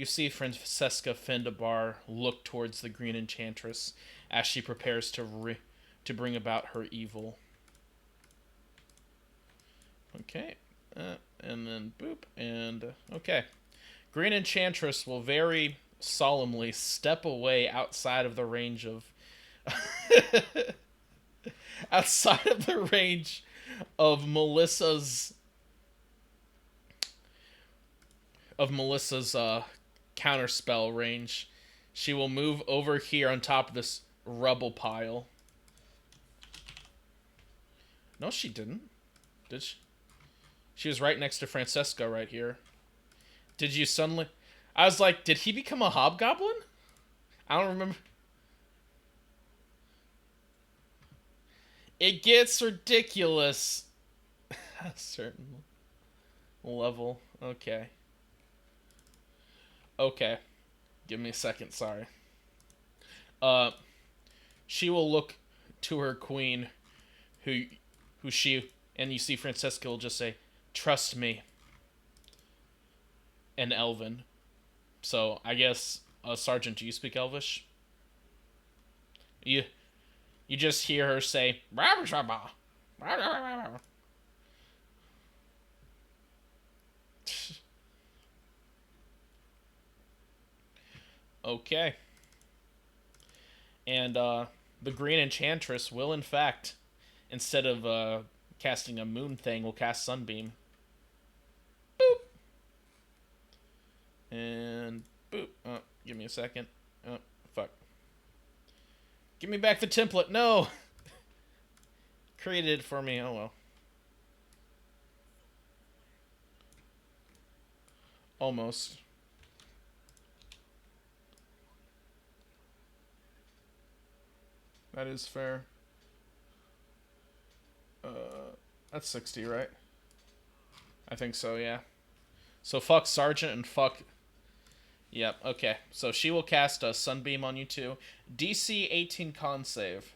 You see Francesca Findabar look towards the Green Enchantress as she prepares to bring about her evil. Okay, and then boop, and okay. Green Enchantress will very solemnly step away outside of the range of outside of the range of Melissa's counterspell range. She will move over here on top of this rubble pile. No, she didn't. Did she? She was right next to Francesca right here. Did you suddenly? I was like, did he become a hobgoblin? I don't remember. It gets ridiculous at a certain level. Okay. Okay. Give me a second, sorry. Uh she will look to her queen who she and you see Francesca will just say, "Trust me," in Elven. So, I guess Sergeant, do you speak Elvish? You you just hear her say, okay. And the Green Enchantress will, in fact, instead of casting a moon thing, will cast Sunbeam. Boop. And boop. Give me a second. Oh, fuck. Give me back the template. No! Created it for me. Oh well. Almost. That is fair. That's 60, right? I think so, yeah. So fuck Sergeant and fuck. Yep, okay. So she will cast a Sunbeam on you too. DC 18 con save.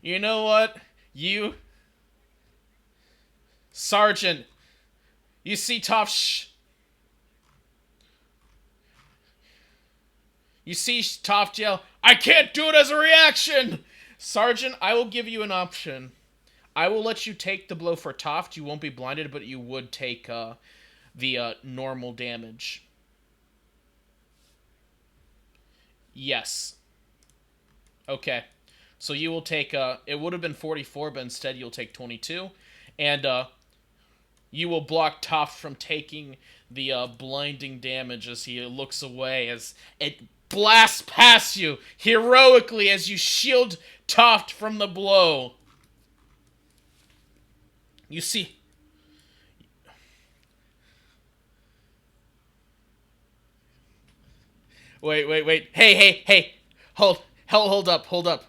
You know what? You. Sergeant. You see Toph. You see Toph yell, "I can't do it as a reaction!" Sergeant, I will give you an option. I will let you take the blow for Toft. You won't be blinded, but you would take the normal damage. Yes. Okay. So you will take. It would have been 44, but instead you'll take 22, and you will block Toft from taking the blinding damage as he looks away as it blasts past you heroically as you shield Toft from the blow. You see. Wait. Hey. Hold up.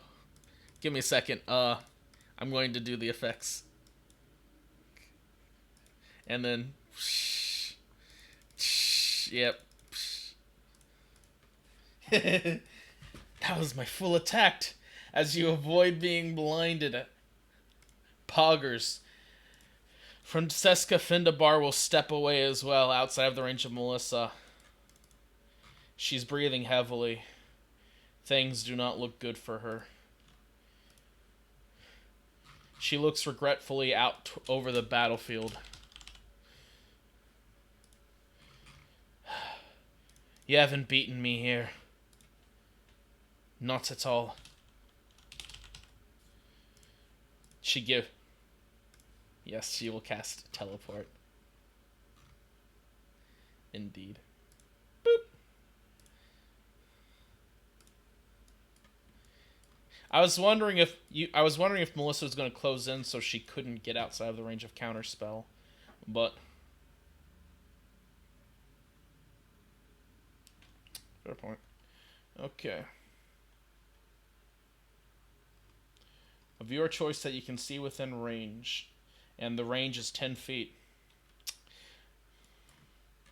Give me a second. I'm going to do the effects. And then yep. That was my full attack as you avoid being blinded. Poggers. Francesca Findabar will step away as well outside of the range of Melissa. She's breathing heavily. Things do not look good for her. She looks regretfully out over the battlefield. You haven't beaten me here. Not at all. She give. Yes, she will cast teleport. Indeed. Boop. I was wondering if Melissa was going to close in so she couldn't get outside of the range of counterspell, but fair point. Okay. Of your choice that you can see within range, and the range is 10 feet.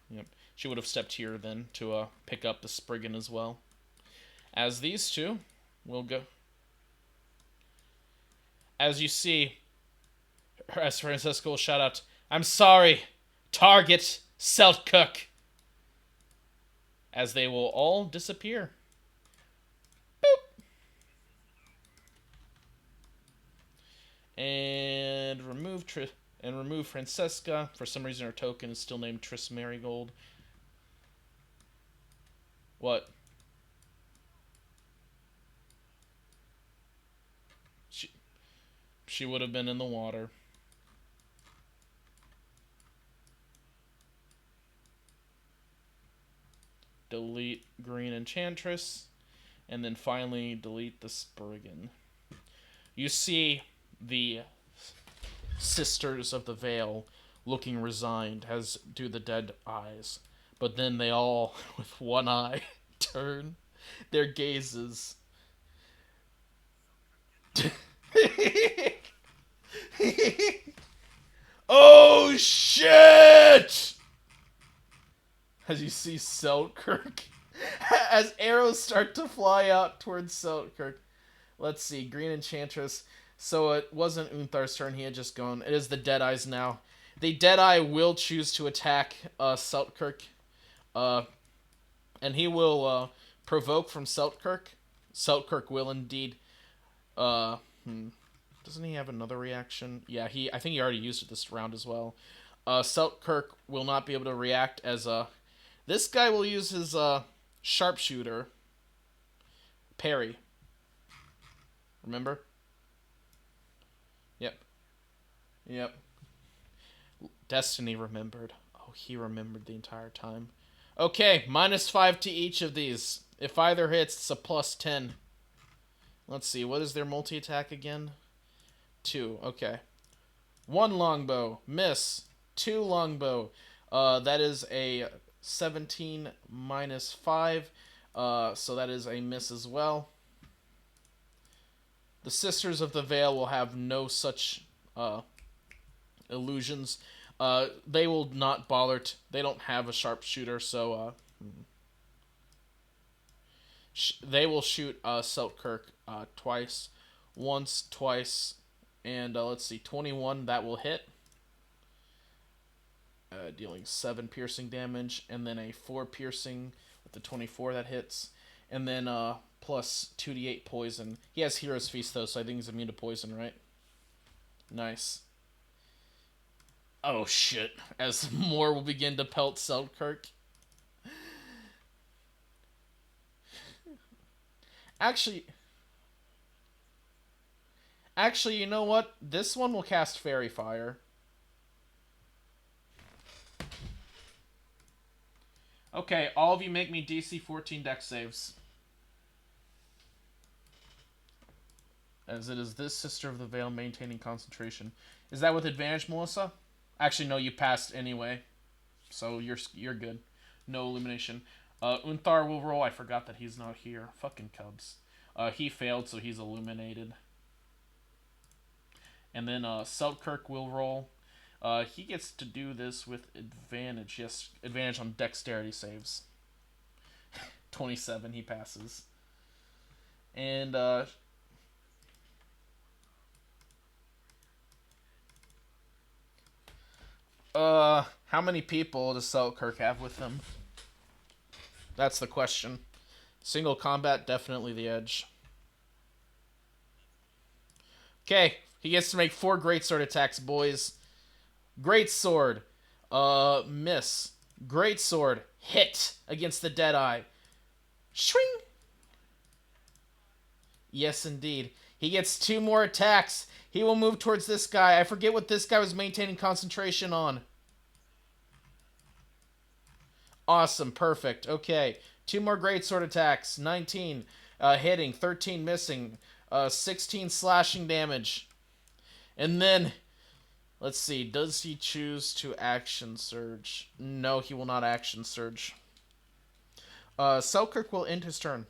Yep. She would have stepped here then to pick up the Spriggan as well. As these two will go. As you see, as Francisco will shout out, "I'm sorry, target Selkirk," as they will all disappear. Boop. And remove Francesca. For some reason, her token is still named Triss Marigold. What? She would have been in the water. Delete Green Enchantress. And then finally delete the Spriggan. You see the Sisters of the Veil looking resigned, as do the dead eyes. But then they all, with one eye, turn their gazes. Oh shit! As you see Selkirk, as arrows start to fly out towards Selkirk. Let's see, Green Enchantress. So it wasn't Unthar's turn, he had just gone. It is the Deadeyes now. The Deadeye will choose to attack Selkirk. And he will provoke from Selkirk. Selkirk will indeed. Doesn't he have another reaction? Yeah, I think he already used it this round as well. Selkirk will not be able to react as this guy will use his sharpshooter. Parry. Remember? Yep. Yep. Destiny remembered. Oh, he remembered the entire time. Okay, -5 to each of these. If either hits, it's a +10. Let's see, what is their multi-attack again? 2, okay. 1 longbow, miss. 2 longbow. That is a 17 -5. So that is a miss as well. The Sisters of the Veil will have no such illusions. They will not bother. They don't have a sharpshooter, so they will shoot Selkirk twice. Once, twice, and let's see, 21, that will hit. Dealing 7 piercing damage, and then a 4 piercing with the 24 that hits. And then plus 2d8 poison. He has Hero's Feast, though, so I think he's immune to poison, right? Nice. Oh, shit. As more will begin to pelt Selkirk. Actually, you know what? This one will cast Fairy Fire. Okay, all of you make me DC 14 dex saves. As it is this Sister of the Veil maintaining concentration. Is that with advantage, Melissa? Actually, no, you passed anyway. So you're good. No illumination. Unthar will roll. I forgot that he's not here. Fucking Cubs. He failed, so he's illuminated. And then Selkirk will roll. He gets to do this with advantage. Yes, advantage on dexterity saves. 27, he passes. And how many people does Selkirk have with him? That's the question. Single combat, definitely the edge. Okay, he gets to make 4 greatsword attacks, boys. Greatsword, miss. Greatsword, hit against the Deadeye. Shring! Yes, indeed. He gets 2 more attacks. He will move towards this guy. I forget what this guy was maintaining concentration on. Awesome, perfect. Okay, 2 more greatsword attacks. 19 hitting, 13 missing, 16 slashing damage. And then, let's see, does he choose to action surge? No, he will not action surge. Selkirk will end his turn.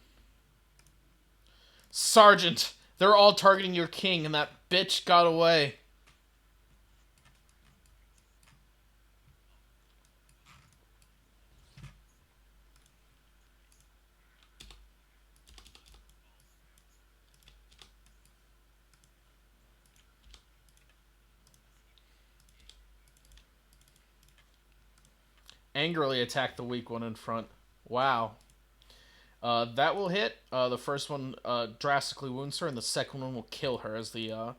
Sergeant, they're all targeting your king, and that bitch got away. Angrily attack the weak one in front. Wow. That will hit. The first one drastically wounds her, and the second one will kill her as the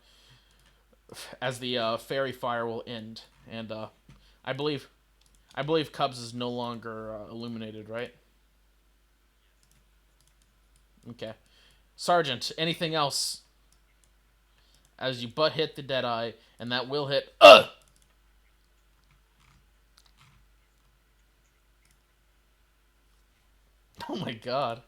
fairy fire will end. And I believe I believe Cubs is no longer illuminated, right? Okay. Sergeant, anything else? As you butt hit the Deadeye, and that will hit. Oh my god.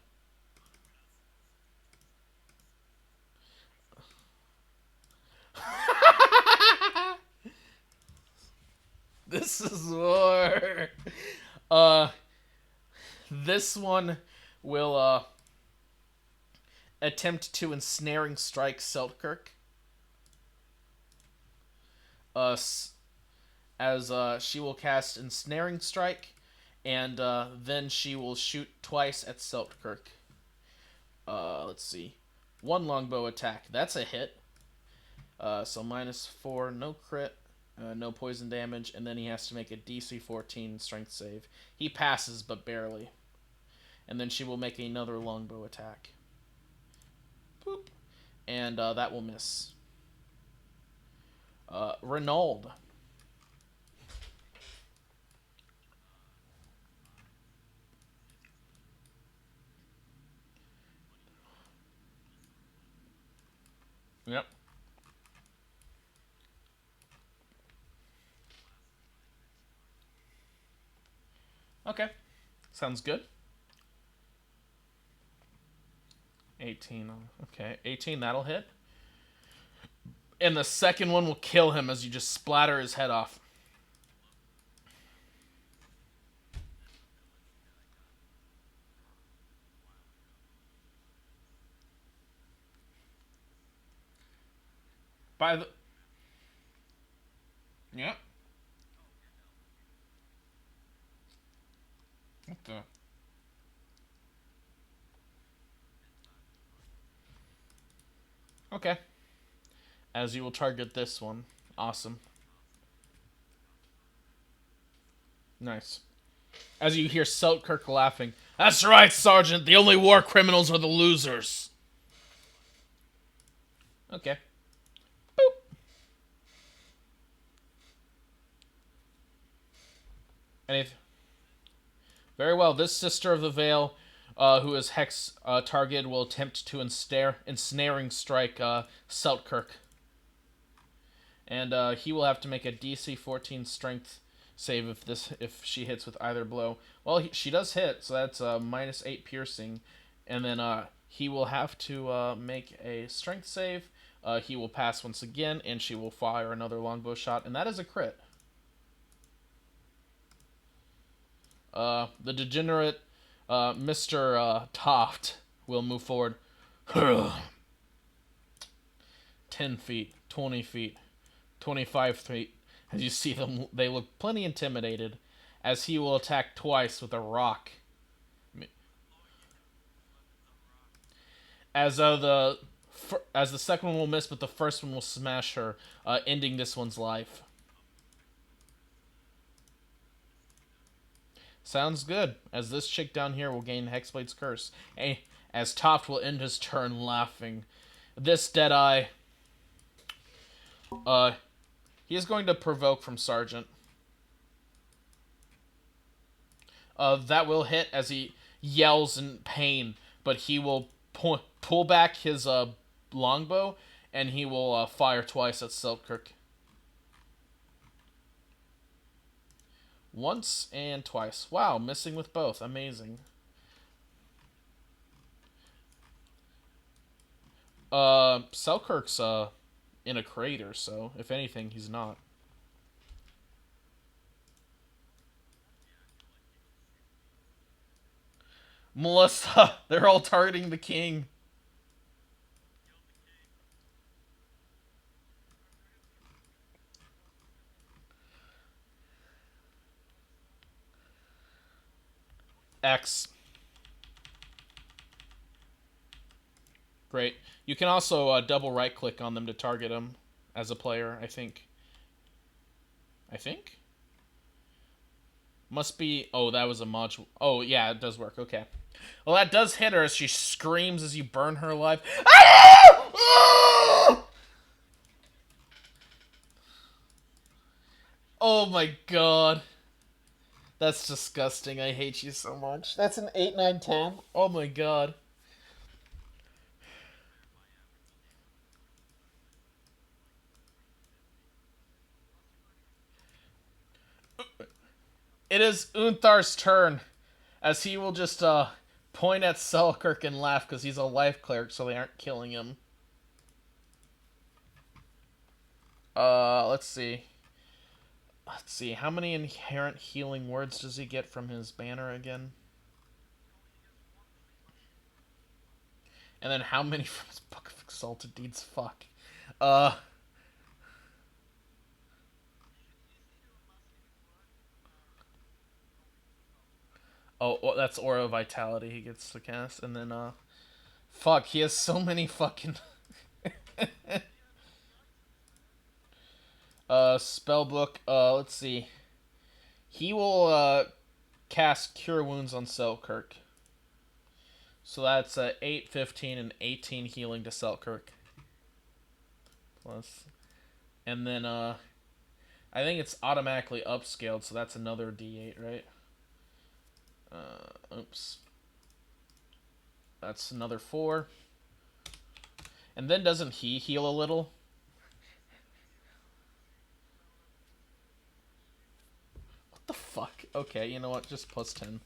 This is war. Uh, this one will attempt to ensnaring strike Selkirk. Uh, as she will cast ensnaring strike, and then she will shoot twice at Selkirk. Let's see, one longbow attack. That's a hit. So -4, no crit, no poison damage, and then he has to make a DC 14 strength save. He passes, but barely. And then she will make another longbow attack. Boop. And that will miss. Renauld. Yep. Okay. Sounds good. 18. Okay. 18, that'll hit. And the second one will kill him as you just splatter his head off. By the. Yep. What the? Okay. As you will target this one. Awesome. Nice. As you hear Selkirk laughing. That's right, Sergeant. The only war criminals are the losers. Okay. Boop. Anything? Very well. This Sister of the Veil, who is Hex target, will attempt to ensnaring strike Selkirk. And he will have to make a DC 14 strength save if she hits with either blow. Well, she does hit, so that's -8 piercing. And then he will have to make a strength save. He will pass once again, and she will fire another longbow shot, and that is a crit. The degenerate Mr. Toft will move forward. 10 feet, 20 feet, 25 feet. As you see them, they look plenty intimidated, as he will attack twice with a rock. As the second one will miss, but the first one will smash her, ending this one's life. Sounds good, as this chick down here will gain Hexblade's Curse. As Toft will end his turn laughing. This Deadeye, he is going to provoke from Sergeant. That will hit as he yells in pain, but he will pull back his longbow, and he will fire twice at Selkirk. Once and twice. Wow, missing with both. Amazing. Selkirk's in a crater, so if anything, he's not. Melissa, they're all targeting the king. X. Great. You can also double right click on them to target them as a player, I think. I think? Must be. Oh, that was a module. Oh, yeah, it does work. Okay. Well, that does hit her as she screams as you burn her alive. Oh my god. That's disgusting. I hate you so much. That's an 8, 9, 10. Oh my god. It is Unthar's turn, as he will just point at Selkirk and laugh because he's a life cleric, so they aren't killing him. Let's see. Let's see. How many inherent healing words does he get from his banner again? And then how many from his Book of Exalted Deeds? Fuck. Uh. Oh, well, that's Aura of Vitality he gets to cast, and then fuck, he has so many fucking spellbook. Let's see. He will cast Cure Wounds on Selkirk. So that's 8, 15, and 18 healing to Selkirk. Plus. And then I think it's automatically upscaled, so that's another D8, right? Oops. That's another 4. And then doesn't he heal a little? What the fuck? Okay, you know what? Just plus 10.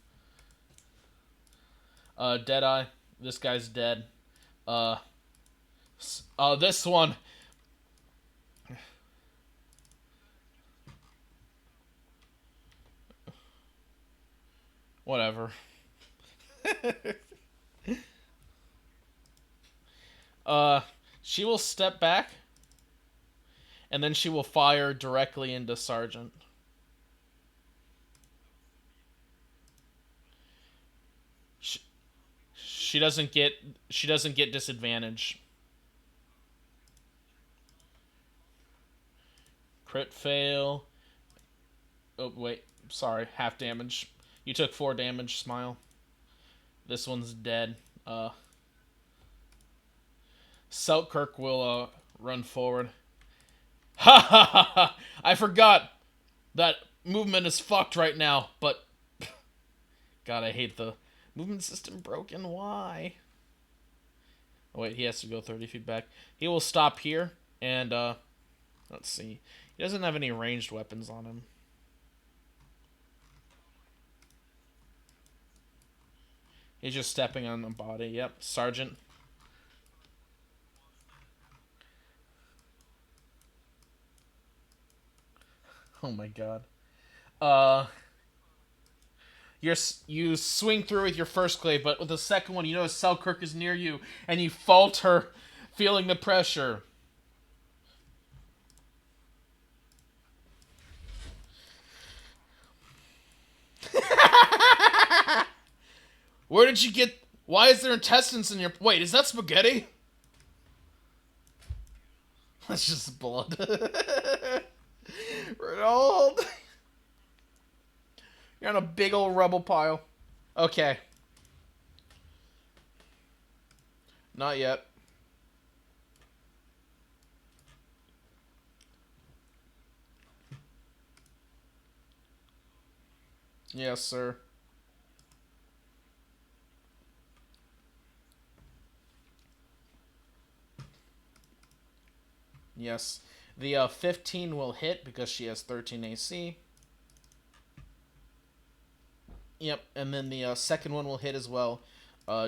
Deadeye. This guy's dead. This one. Whatever. She will step back, and then she will fire directly into Sergeant. She doesn't get disadvantage. Crit fail. Oh wait, sorry, half damage. You took 4 damage, Smile. This one's dead. Selkirk will run forward. Ha ha ha ha! I forgot that movement is fucked right now, but God, I hate the movement system broken. Why? Oh wait, he has to go 30 feet back. He will stop here, and let's see. He doesn't have any ranged weapons on him. He's just stepping on the body. Yep, Sergeant. Oh my god. You swing through with your first glaive, but with the second one, you notice Selkirk is near you, and you falter, feeling the pressure. Where did you get? Why is there intestines in your? Wait, is that spaghetti? That's just blood. Ronald, you're on a big old rubble pile. Okay. Not yet. Yes, sir. Yes. The 15 will hit because she has 13 AC. Yep, and then the second one will hit as well,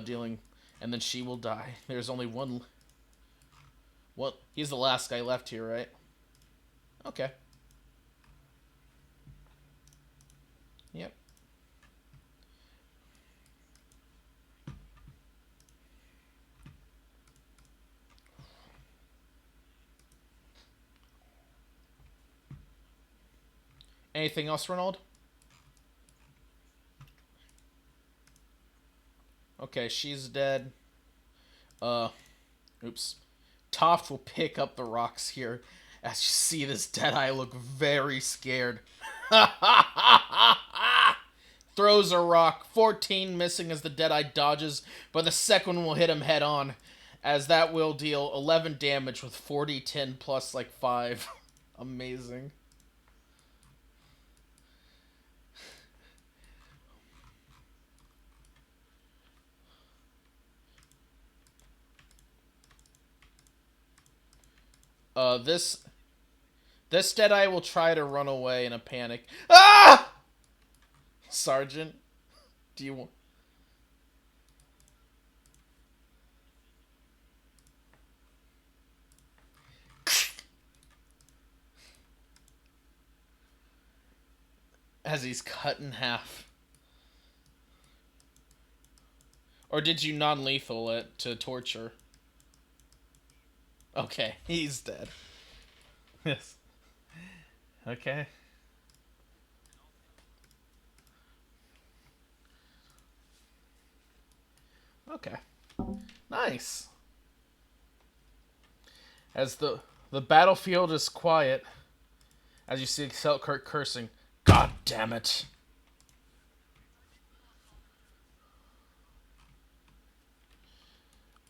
dealing, and then she will die. There's only one. Well, he's the last guy left here, right? Okay. Yep. Anything else, Ronald? Okay, she's dead. Oops. Toft will pick up the rocks here as you see this Deadeye look very scared. throws a rock. 14 missing as the Deadeye dodges, but the second one will hit him head on, as that will deal 11 damage with 40, 10 plus like 5. Amazing. This Deadeye will try to run away in a panic. Ah! Sergeant, do you want... As he's cut in half. Or did you non-lethal it to torture? Okay, he's dead. Yes. Okay. Okay. Nice. As the battlefield is quiet, as you see Selkirk cursing, "God damn it."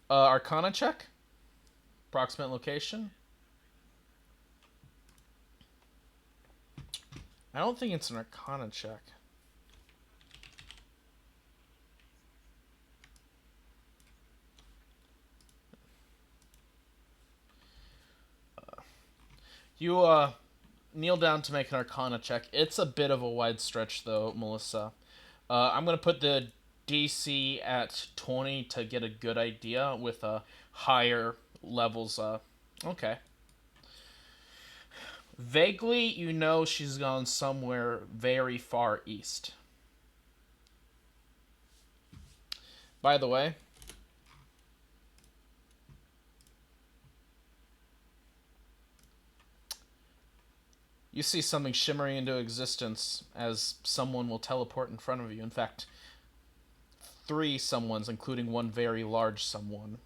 Arcana check? Approximate location? I don't think it's an Arcana check. You kneel down to make an Arcana check. It's a bit of a wide stretch, though, Melissa. I'm going to put the DC at 20 to get a good idea with higher levels. Okay. Vaguely, you know she's gone somewhere very far east. By the way, you see something shimmering into existence as someone will teleport in front of you. In fact, 3 someones, including one very large someone.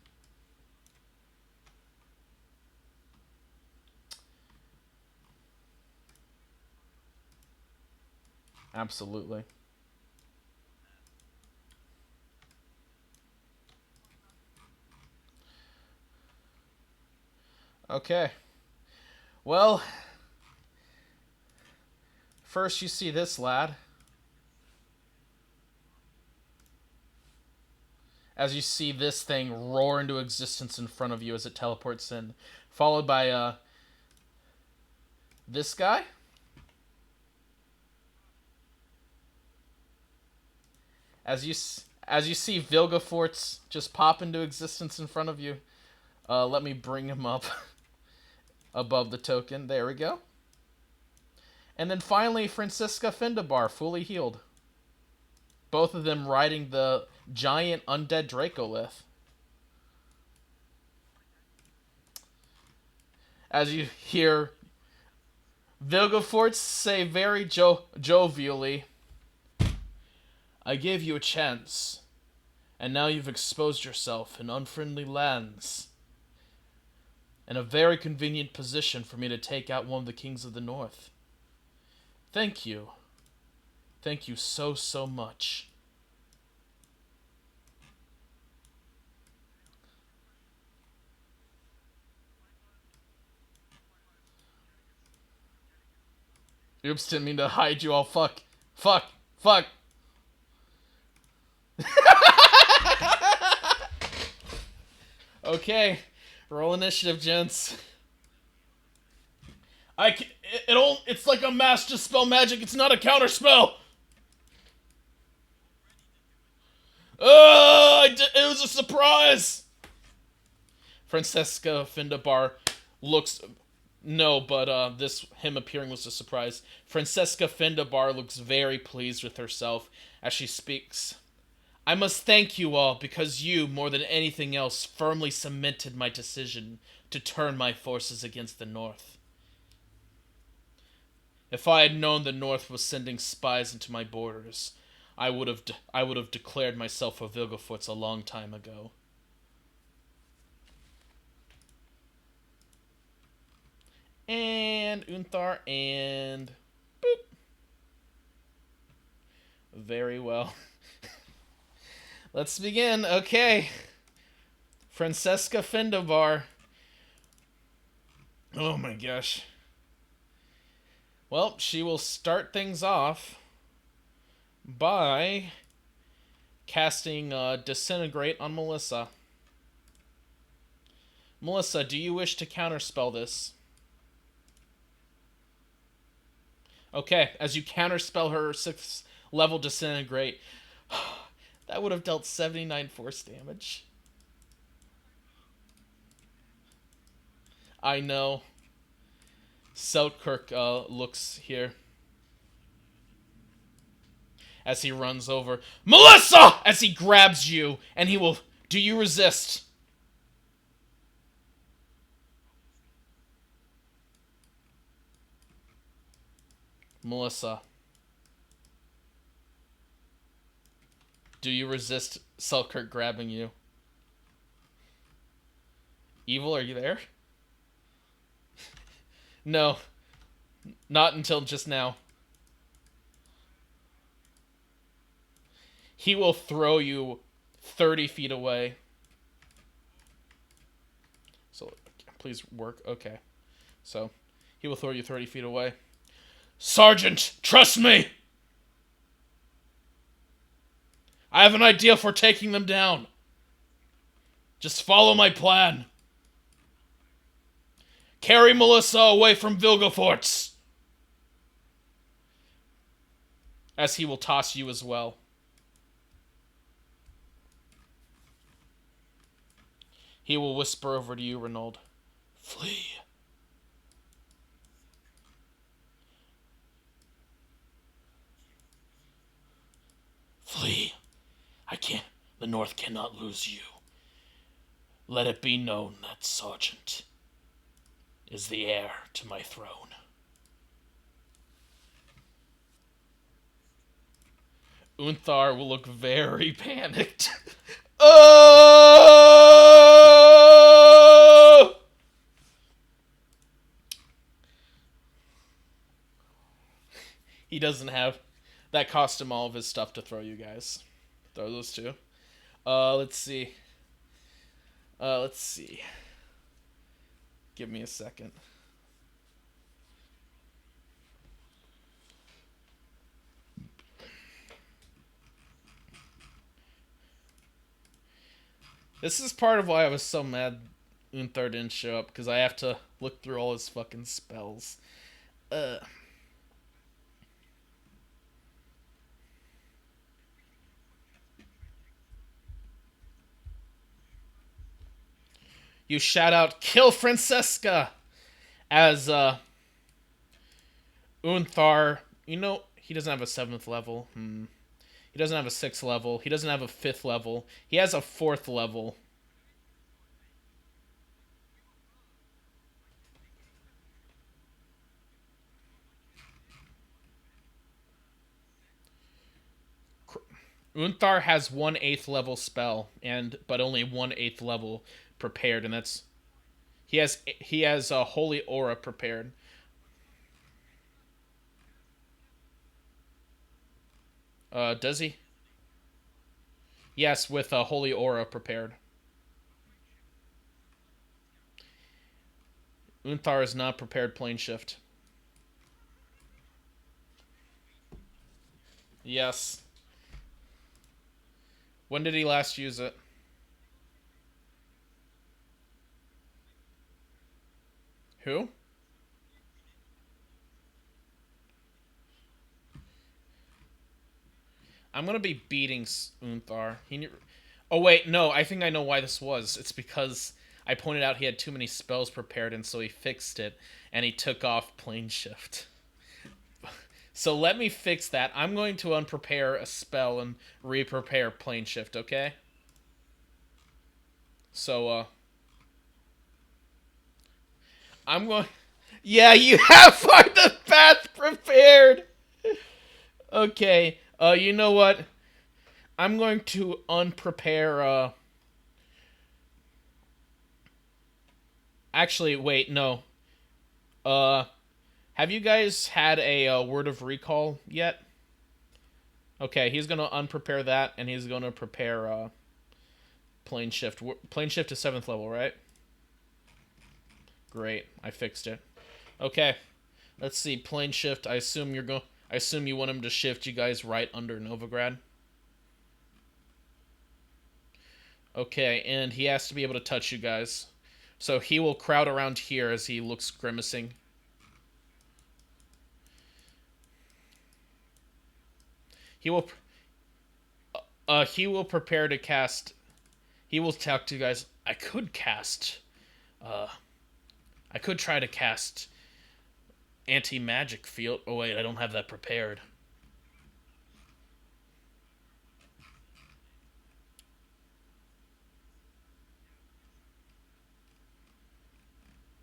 Absolutely. Okay. Well, first you see this lad. As you see this thing roar into existence in front of you as it teleports in, followed by this guy. As you see Vilgefortz just pop into existence in front of you. Let me bring him up above the token. There we go. And then finally, Francisca Findabar, fully healed. Both of them riding the giant undead Dracolith. As you hear Vilgefortz say very jovially, "I gave you a chance, and now you've exposed yourself in unfriendly lands. In a very convenient position for me to take out one of the kings of the north. Thank you. Thank you so, so much." Oops, didn't mean to hide you all. Fuck. Fuck. Fuck. Okay. Roll initiative, gents. It's like a mass dispel magic. It's not a counter spell. It was a surprise. Francesca Findabar looks... No, but him appearing was a surprise. Francesca Findabar looks very pleased with herself as she speaks. "I must thank you all because you, more than anything else, firmly cemented my decision to turn my forces against the North. If I had known the North was sending spies into my borders, I would have declared myself a Vilgefortz a long time ago. And Unthar and... boop. Very well. Let's begin. Okay. Francesca Findovar. Oh my gosh. Well, she will start things off by casting Disintegrate on Melissa. Melissa, do you wish to counterspell this? Okay, as you counterspell her 6th level Disintegrate, that would have dealt 79 force damage. I know. Selkirk looks here as he runs over. Melissa! As he grabs you, and he will... Do you resist? Melissa. Do you resist Selkirk grabbing you? Evil, are you there? No. Not until just now. He will throw you 30 feet away. So, please work. Okay. So, he will throw you 30 feet away. Sergeant, trust me! I have an idea for taking them down. Just follow my plan. Carry Melissa away from Vilgefortz. As he will toss you as well. He will whisper over to you, Renaud. Flee. Flee. I can't. The North cannot lose you. Let it be known that Sergeant is the heir to my throne. Unthar will look very panicked. Oh! He doesn't have... That cost him all of his stuff to throw you guys. Throw those two. Let's see. Give me a second. This is part of why I was so mad Unthar didn't show up, because I have to look through all his fucking spells. You shout out, "Kill Francesca!" As, Unthar, you know, he doesn't have a 7th level. He doesn't have a 6th level. He doesn't have a 5th level. He has a 4th level. Unthar has 1/8 level spell, but only 1/8 level prepared, and that's... He has a Holy Aura prepared. Does he? Yes, with a Holy Aura prepared. Unthar is not prepared plane shift. Yes. When did he last use it? Who? I'm gonna be beating Unthar. Oh wait, no, I think I know why this was. It's because I pointed out he had too many spells prepared, and so he fixed it, and he took off plane shift. So let me fix that. I'm going to unprepare a spell and re-prepare plane shift, okay? So, I'm going... Yeah, you have Find the Path prepared! Okay, you know what? I'm going to unprepare, Actually, wait, no. Have you guys had a Word of Recall yet? Okay, he's gonna unprepare that, and he's gonna prepare plane shift. Plane shift to 7th level, right? Great, I fixed it. Okay, let's see. Plane shift. I assume you're go. I assume you want him to shift you guys right under Novigrad. Okay, and he has to be able to touch you guys. So he will crowd around here as he looks grimacing. He will he will prepare to cast. He will talk to you guys. Uh I could try to cast anti-magic field. Oh wait, I don't have that prepared.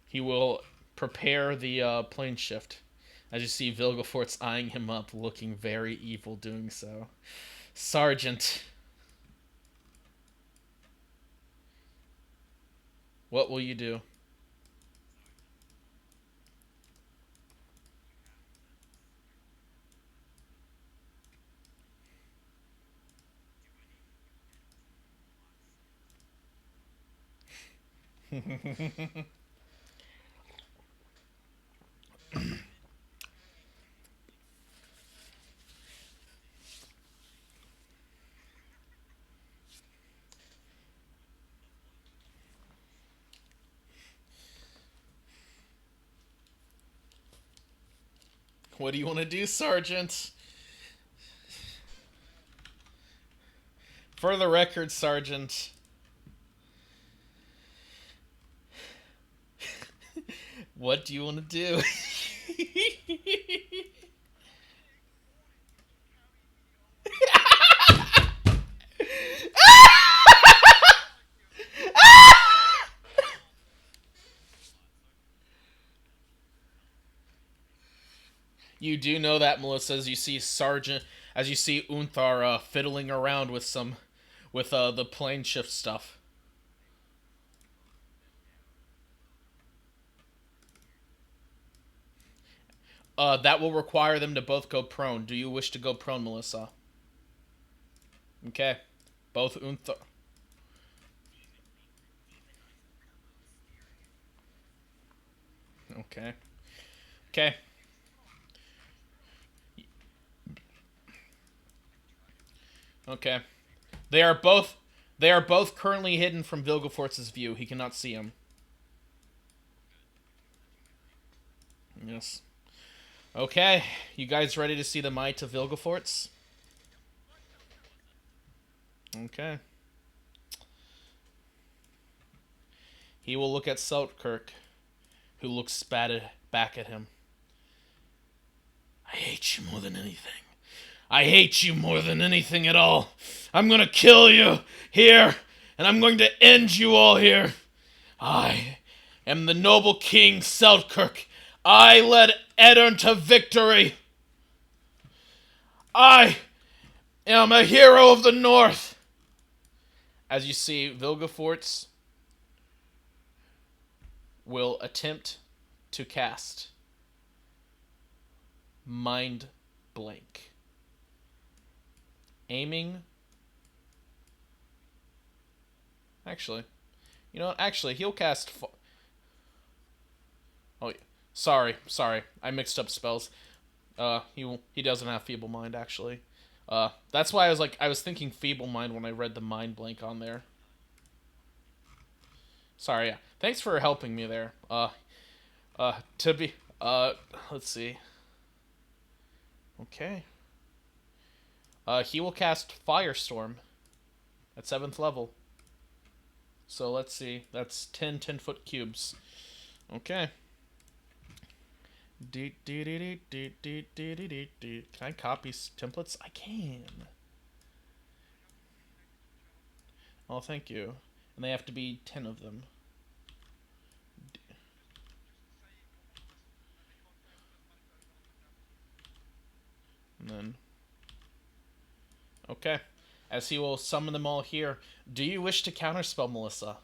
He will prepare the plane shift. As you see, Vilgefortz eyeing him up, looking very evil doing so. Sergeant, what will you do? What do you want to do, Sergeant? For the record, Sergeant, what do you want to do? You do know that, Melissa, as you see Unthar fiddling around with the plane shift stuff. That will require them to both go prone. Do you wish to go prone, Melissa? Okay. Both Unthar. Okay. Okay. Okay. They are both. They are both currently hidden from Vilgefortz's view. He cannot see him. Yes. Okay. You guys ready to see the might of Vilgefortz? Okay. He will look at Seltkirk, who looks back at him. I hate you more than anything. I hate you more than anything at all. I'm gonna kill you here, and I'm going to end you all here. I am the noble king Seltkirk. I led Edirn to victory. I am a hero of the North. As you see, Vilgefortz will attempt to cast Mind Blank. Aiming. Actually, you know what? Actually, he'll cast. Oh, sorry. I mixed up spells. He doesn't have Feeble Mind actually. That's why I was thinking Feeble Mind when I read the Mind Blank on there. Sorry. Yeah. Thanks for helping me there. To be. Let's see. Okay. He will cast Firestorm at 7th level. So let's see. That's 10 10-foot cubes. Okay. Can I copy templates? I can. Oh, thank you. And they have to be 10 of them. And then... Okay. As he will summon them all here. Do you wish to counterspell, Melissa?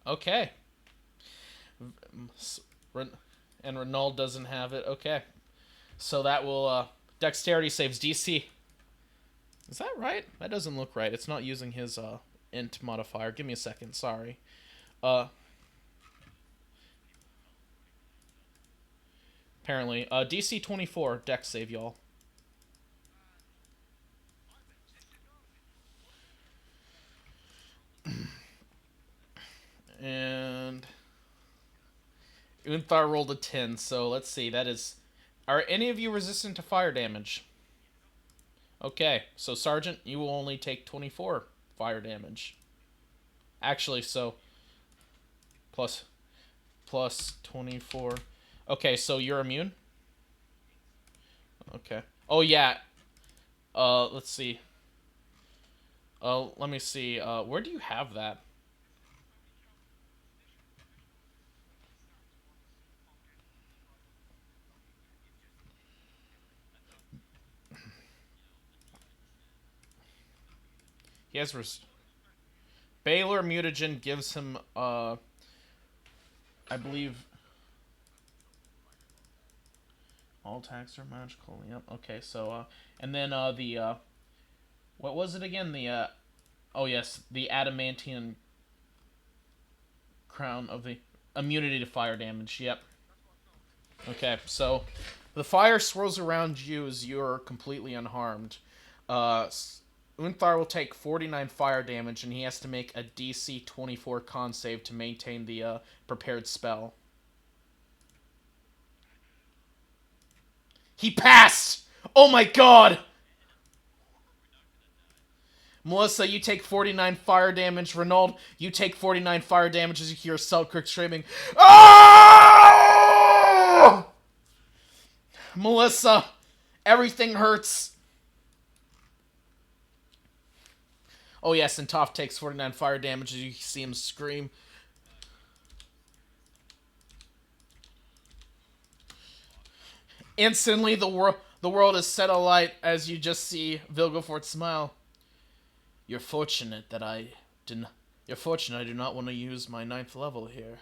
Okay. And Renault doesn't have it. Okay. So that will dexterity saves DC. Is that right? That doesn't look right. It's not using his int modifier. Give me a second. Sorry. Uh, apparently, DC 24 dex save, y'all. And Unthar rolled a 10, so let's see. That is. Are any of you resistant to fire damage? Okay, so Sergeant, you will only take 24 fire damage. Actually, so plus plus 24. Okay, so you're immune? Okay. Oh yeah. Let's see. Let me see. Where do you have that? He has Baylor mutagen gives him I believe all attacks are magical. Yep. Okay, so and then the what was it again? The oh yes, the adamantium crown of the immunity to fire damage. Yep. Okay, so the fire swirls around you as you're completely unharmed. Uh, Unthar will take 49 fire damage, and he has to make a DC 24 con save to maintain the prepared spell. He passed! Oh my god! Melissa, you take 49 fire damage. Renaud, you take 49 fire damage as you hear Selkirk screaming, "Oh!" Melissa, everything hurts. Oh yes, and Toph takes 49 fire damage as you see him scream. Instantly, the world is set alight as you just see Vilgefort smile. You're fortunate that I didn't. You're fortunate I do not want to use my ninth level here.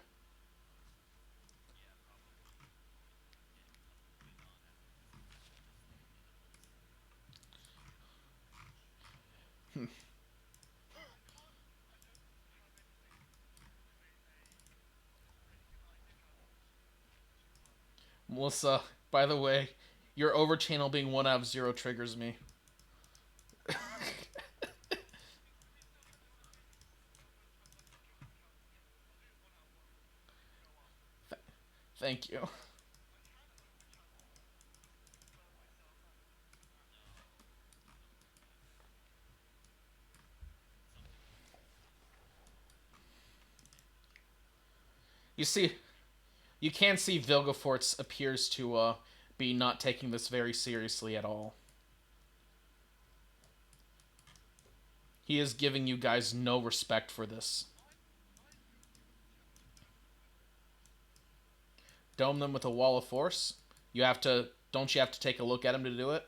Melissa, by the way, your overchannel being 1 out of 0 triggers me. Thank you. You see, you can see Vilgefortz appears to be not taking this very seriously at all. He is giving you guys no respect for this. Dome them with a wall of force. You have to. Don't you have to take a look at him to do it?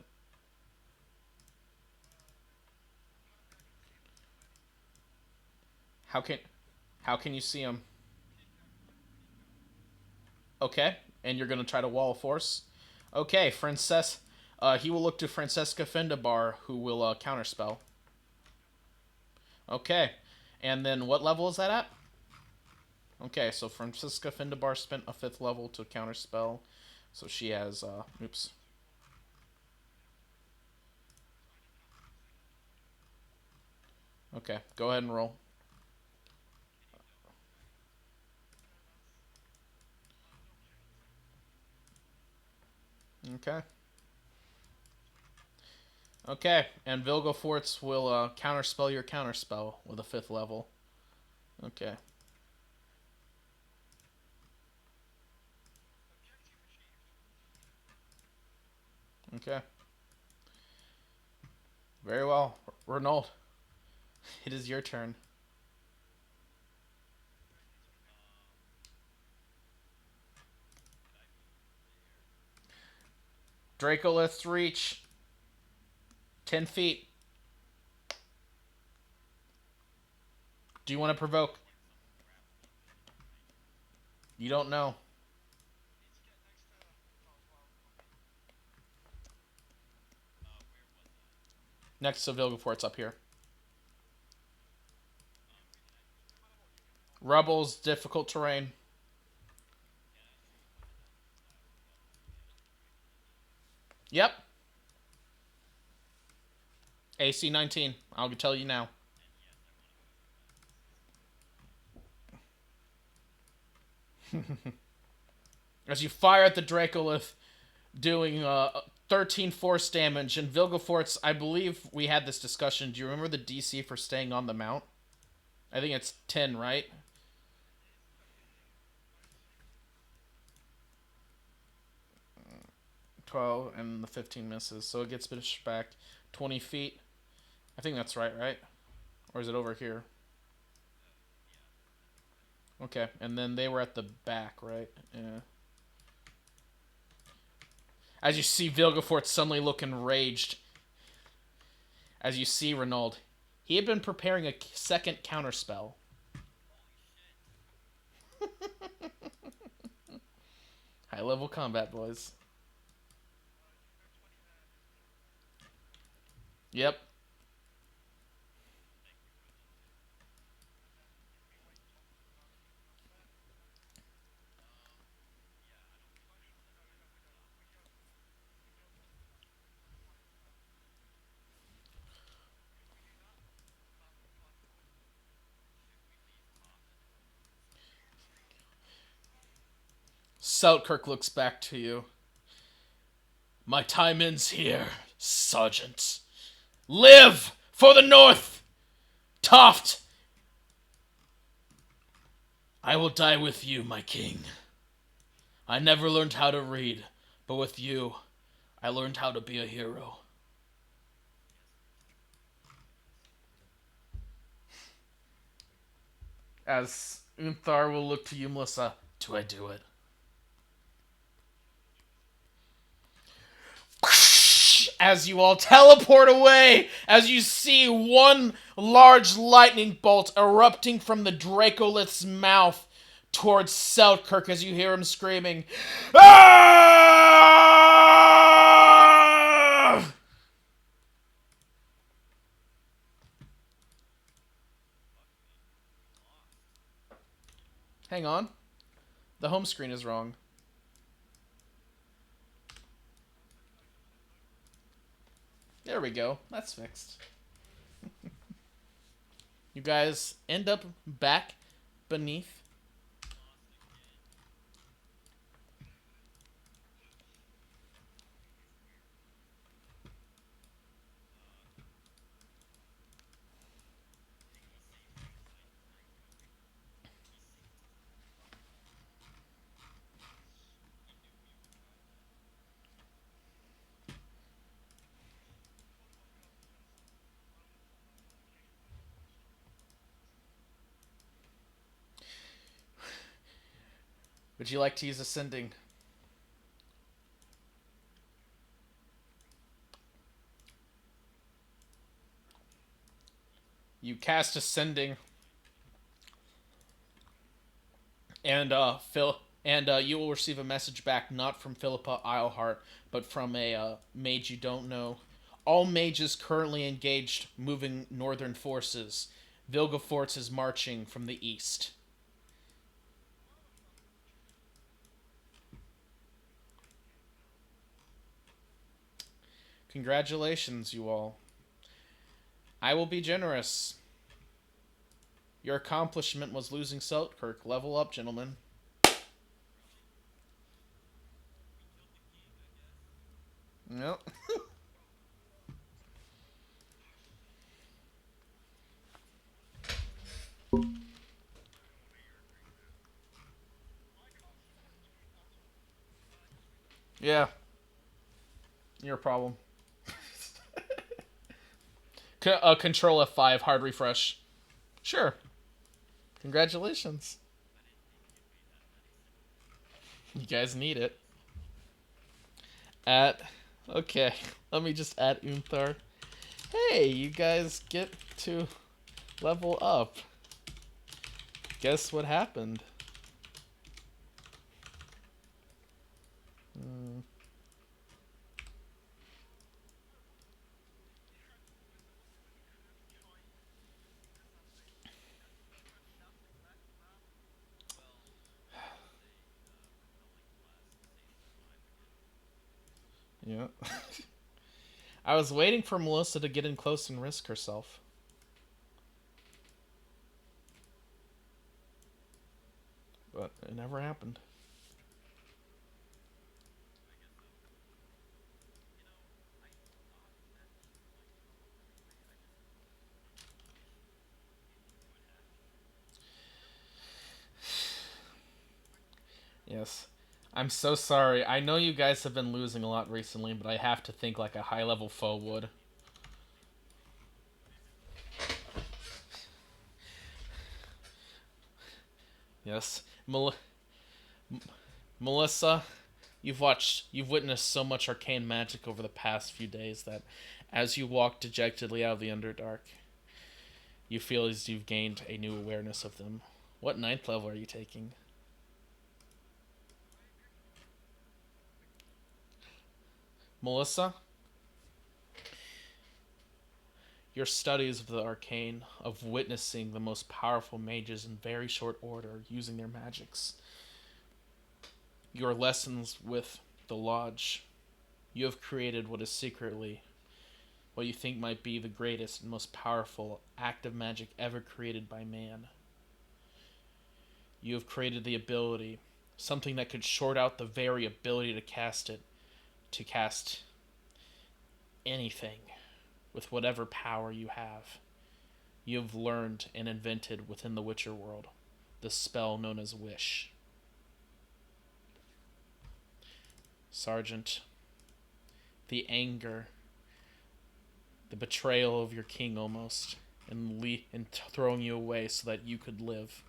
How can how can you see him? Okay, and you're gonna try to wall of force. Okay, Frances. He will look to Francesca Fendabar, who will counterspell. Okay, and then what level is that at? Okay, so Francesca Fendabar spent a 5th level to counterspell, so she has. Oops. Okay, go ahead and roll. Okay. Okay, and Vilgefortz will counterspell your counterspell with a 5th level. Okay. Okay. Very well. Renault, it is your turn. Dracolith's reach 10 feet. Do you want to provoke? You don't know. Next to Vilgefortz up here. Rubbles, difficult terrain. Yep. AC 19. I'll tell you now. As you fire at the Dracolith, doing 13 force damage, and Vilgefortz, I believe we had this discussion. Do you remember the DC for staying on the mount? I think it's 10, right? 12, and the 15 misses. So it gets pushed back 20 feet. I think that's right? Or is it over here? Okay, and then they were at the back, right? Yeah. As you see Vilgefort suddenly look enraged. As you see Renauld. He had been preparing a second counterspell. High level combat, boys. Yep. Seltkirk looks back to you. My time ends here, Sergeant. Live for the North! Toft! I will die with you, my king. I never learned how to read, but with you, I learned how to be a hero. As Unthar will look to you, Melissa. Do I do it? As you all teleport away, as you see one large lightning bolt erupting from the Dracolith's mouth towards Seltkirk as you hear him screaming, "Ah!" Hang on. The home screen is wrong. There we go. That's fixed. You guys end up back beneath. Would you like to use Ascending? You cast Ascending, and you will receive a message back not from Philippa Eilhart, but from a mage you don't know. All mages currently engaged moving northern forces. Vilgefortz is marching from the east. Congratulations, you all. I will be generous. Your accomplishment was losing Seltkirk. Level up, gentlemen. Nope. Yeah. Your problem. Control F5, hard refresh. Sure. Congratulations. You guys need it. Okay, let me just add Unthar. Hey, you guys get to level up. Guess what happened? Yeah. I was waiting for Melissa to get in close and risk herself. But it never happened. Yes. I'm so sorry. I know you guys have been losing a lot recently, but I have to think like a high level foe would. Yes. Melissa, you've witnessed so much arcane magic over the past few days that as you walk dejectedly out of the Underdark, you feel as you've gained a new awareness of them. What ninth level are you taking? Melissa, your studies of the arcane, of witnessing the most powerful mages in very short order using their magics, your lessons with the Lodge, you have created what is secretly what you think might be the greatest and most powerful act of magic ever created by man. You have created the ability, something that could short out the very ability to cast anything with whatever power you have. You have learned and invented within the Witcher world the spell known as Wish. Sergeant, the anger, the betrayal of your king almost, and throwing you away so that you could live,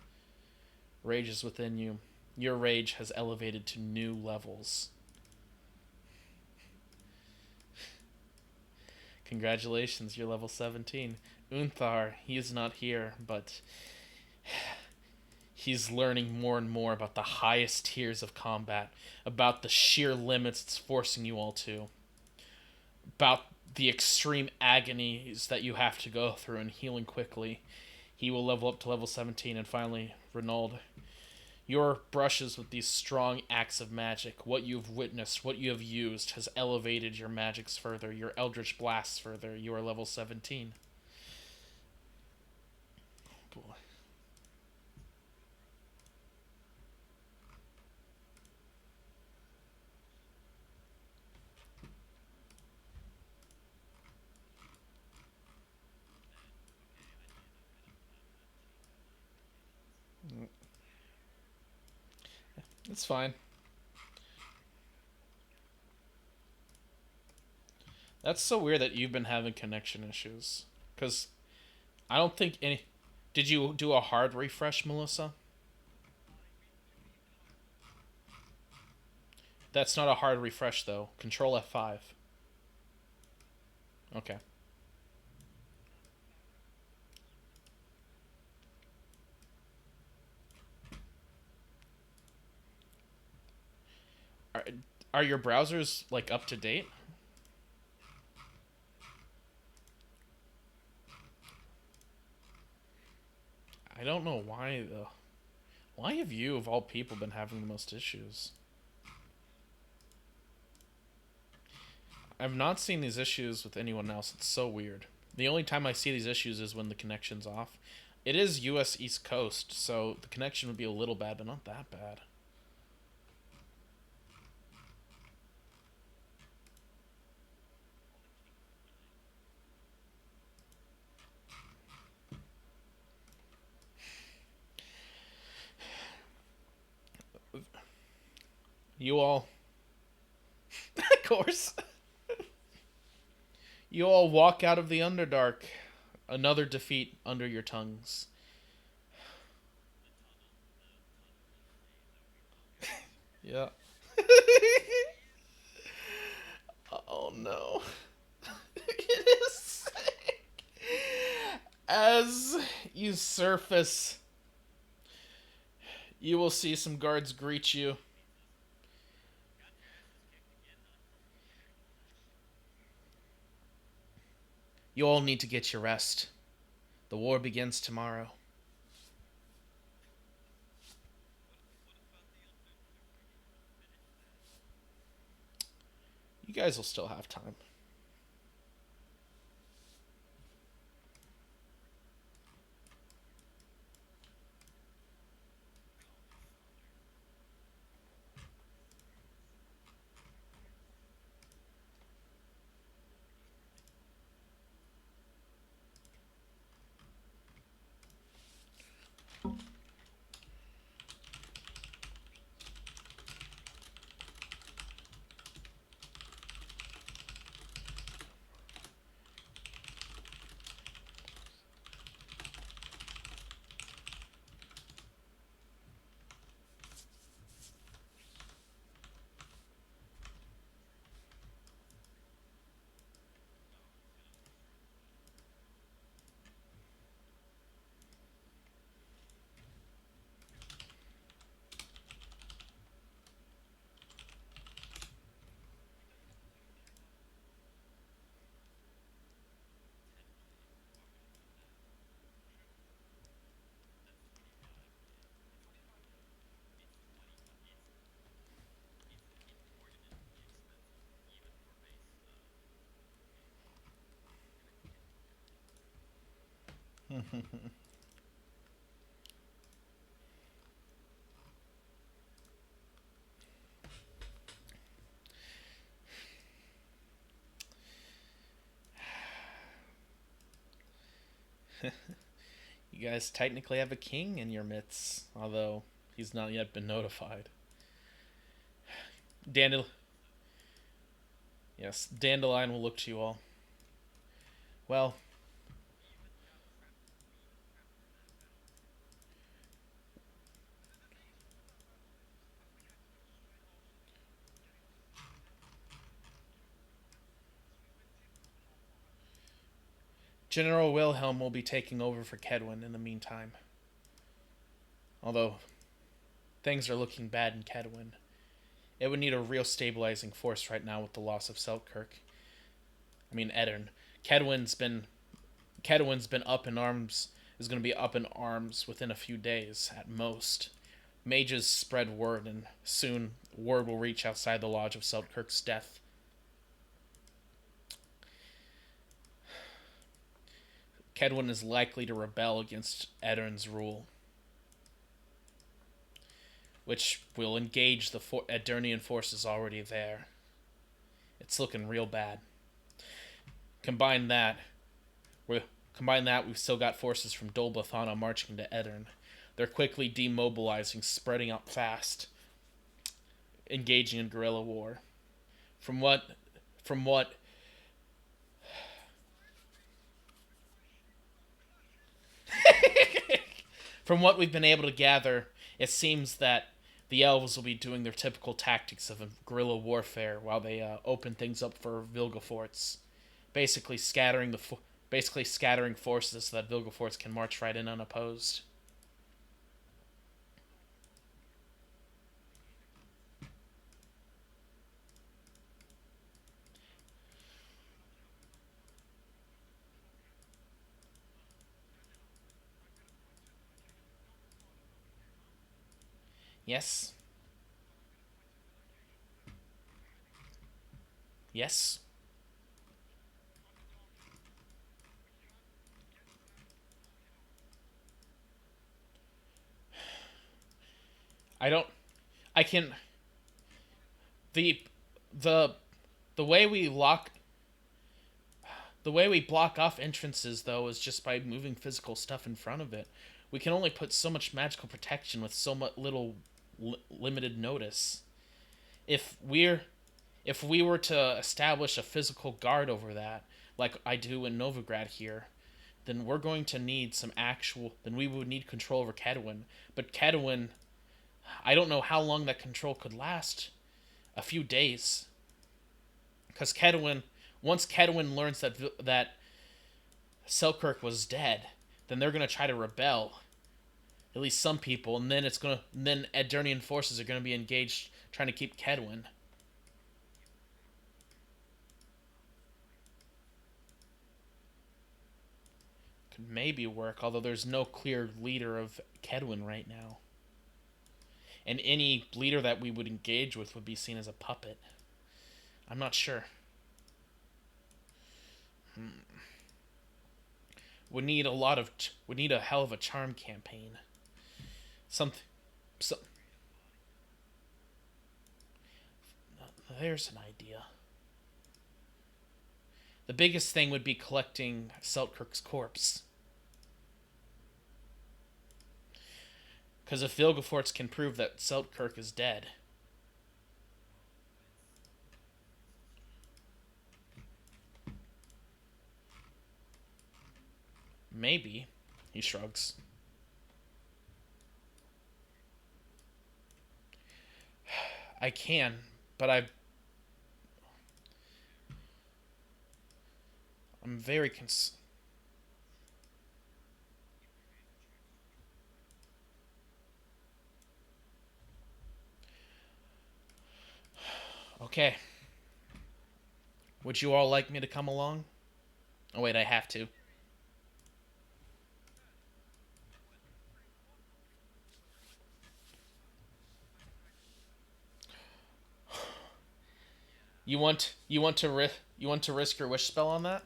rages within you. Your rage has elevated to new levels. Congratulations, you're level 17. Unthar, he is not here, but he's learning more and more about the highest tiers of combat, about the sheer limits it's forcing you all to, about the extreme agonies that you have to go through and healing quickly. He will level up to level 17, and finally, Renauld, your brushes with these strong acts of magic, what you've witnessed, what you have used, has elevated your magics further, your Eldritch Blasts further. You are level 17. Boy. It's fine. That's so weird that you've been having connection issues. Because I don't think any. Did you do a hard refresh, Melissa? That's not a hard refresh, though. Control F5. Okay. Are, are your browsers, like, up to date? I don't know why, though. Why have you, of all people, been having the most issues? I've not seen these issues with anyone else. It's so weird. The only time I see these issues is when the connection's off. It is US East Coast, so the connection would be a little bad, but not that bad. You all, of course, you all walk out of the Underdark. Another defeat under your tongues. Yeah. Oh no. It is sick. As you surface, you will see some guards greet you. You all need to get your rest. The war begins tomorrow. You guys will still have time. You guys technically have a king in your midst, although he's not yet been notified. Dandel, yes, Dandelion will look to you all. Well, General Wilhelm will be taking over for Kedwin in the meantime. Although things are looking bad in Kedwin, it would need a real stabilizing force right now with the loss of Selkirk. I mean, Edirn. Kedwin's been Kedwin's been up in arms. Is going to be up in arms within a few days at most. Mages spread word, and soon word will reach outside the lodge of Selkirk's death. Kedwin is likely to rebel against Edirn's rule, which will engage the Edirnian forces already there. It's looking real bad. Combine that, we've still got forces from Dol Blathanna marching to Edirn. They're quickly demobilizing, spreading out fast, engaging in guerrilla war. From what from what from what we've been able to gather, it seems that the elves will be doing their typical tactics of guerrilla warfare while they open things up for Vilgefortz, basically basically scattering forces so that Vilgefortz can march right in unopposed. Yes. Yes. I don't. I can. The the the way we lock the way we block off entrances though is just by moving physical stuff in front of it. We can only put so much magical protection with so much little limited notice. If we're if we were to establish a physical guard over that, like I do in Novigrad here, then we're going to need some actual. Then we would need control over Kedwin. But Kedwin, I don't know how long that control could last. A few days, because Kedwin, once Kedwin learns that Selkirk was dead, then they're gonna try to rebel. At least some people, and then then Edirnian forces are gonna be engaged trying to keep Kedwin. Could maybe work, although there's no clear leader of Kedwin right now, and any leader that we would engage with would be seen as a puppet. I'm not sure. Would need a lot of. Would need a hell of a charm campaign. Something. So, there's an idea. The biggest thing would be collecting Selkirk's corpse. Because if Vilgefortz can prove that Selkirk is dead. Maybe. He shrugs. I can, but I'm very Okay. Would you all like me to come along? Oh wait, I have to. You want to risk your wish spell on that?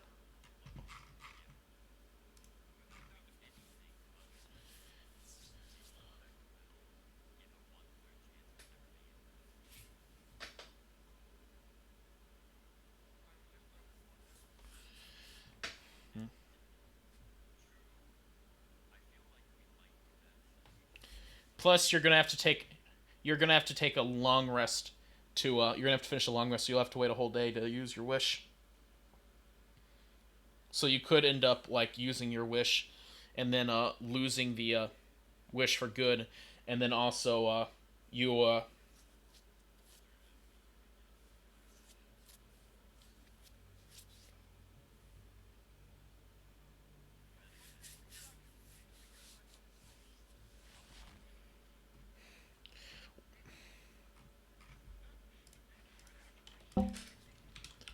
Plus, you're gonna have to take a long rest to you're gonna have to finish a long rest. So you'll have to wait a whole day to use your wish. So you could end up like using your wish, and then losing the wish for good, and then also you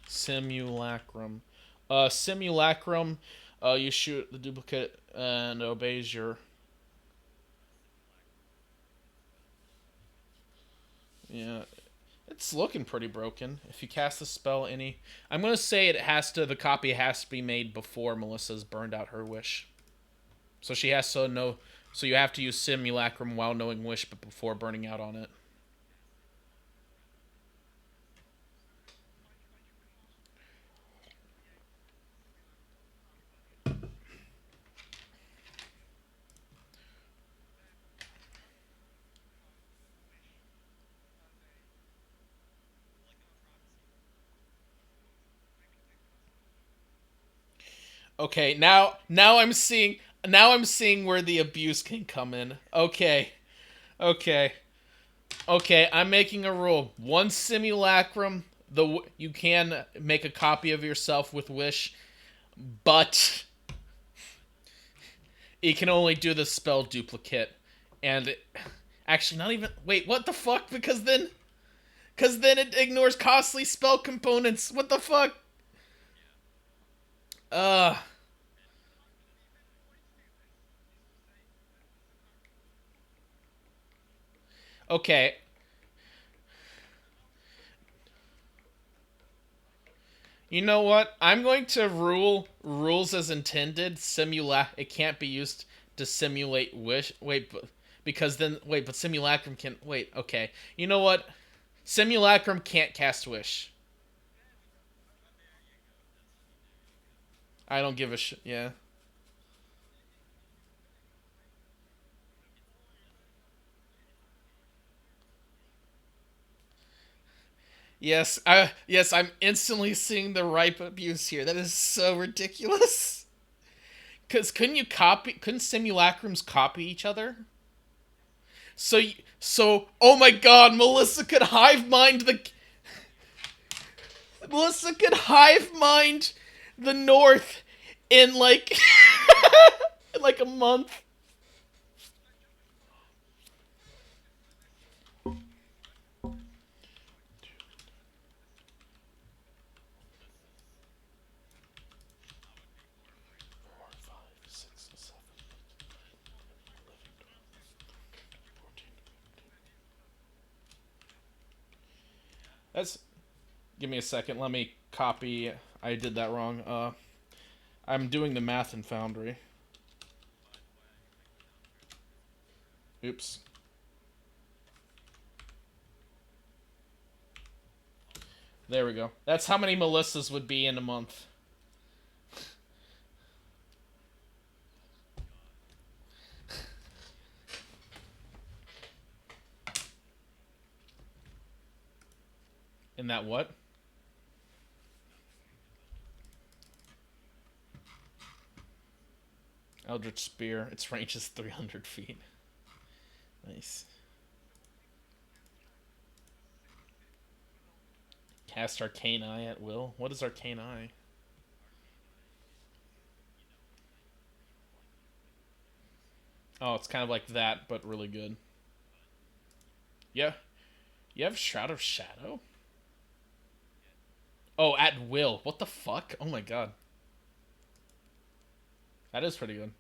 simulacrum. Simulacrum. You shoot the duplicate and obeys your. Yeah, it's looking pretty broken. If you cast the spell I'm gonna say it has to. The copy has to be made before Melissa's burned out her wish. So she has to know. So you have to use simulacrum while knowing wish, but before burning out on it. Okay, now I'm seeing where the abuse can come in. Okay. Okay. Okay, I'm making a rule. One simulacrum, you can make a copy of yourself with wish, but it can only do the spell duplicate. And actually not even wait, what the fuck? Because then it ignores costly spell components. What the fuck? Uh okay. You know what? I'm going to rule rules as intended. It can't be used to simulate wish. Wait, because then but simulacrum can wait. Okay. You know what? Simulacrum can't cast wish. I don't give a shit. Yeah. I'm instantly seeing the ripe abuse here. That is so ridiculous. Cuz couldn't simulacrums copy each other? Oh my god, Melissa could hive mind the North in like in like a month. That's Give me a second. Let me copy. I did that wrong. I'm doing the math in Foundry. Oops. There we go. That's how many Melissas would be in a month. In that what? Eldritch Spear. Its range is 300 feet. Nice. Cast Arcane Eye at will. What is Arcane Eye? Oh, it's kind of like that, but really good. Yeah. You have Shroud of Shadow? Oh, at will. What the fuck? Oh my god. That is pretty good.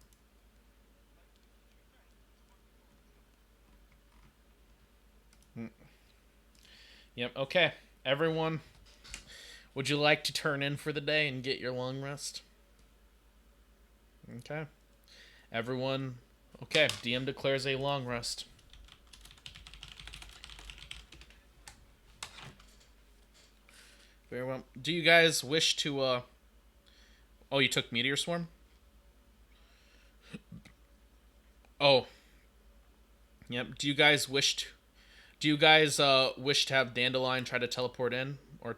Yep, okay. Everyone, would you like to turn in for the day and get your long rest? Okay. Everyone, okay. DM declares a long rest. Very well. Do you guys wish to, Oh, you took Meteor Swarm? Oh. Yep. Do you guys, wish to have Dandelion try to teleport in? Or...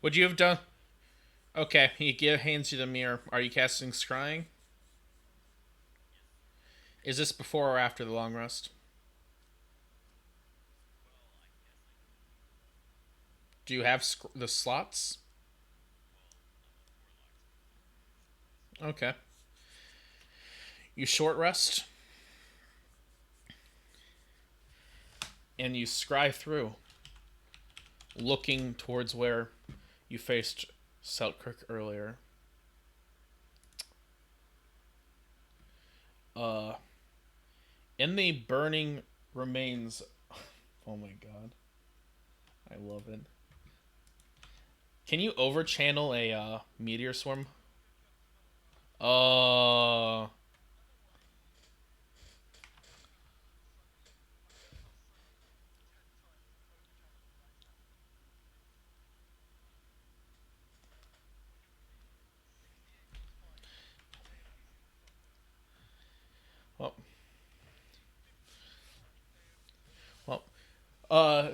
Would you have done... Okay, hands you the mirror. Are you casting Scrying? Is this before or after the long rest? Do you have the slots? Okay. You short rest, and you scry through, looking towards where you faced Selkirk earlier. Uh, in the burning remains. Oh my god, I love it. Can you overchannel a meteor swarm? Uh, well, well, uh,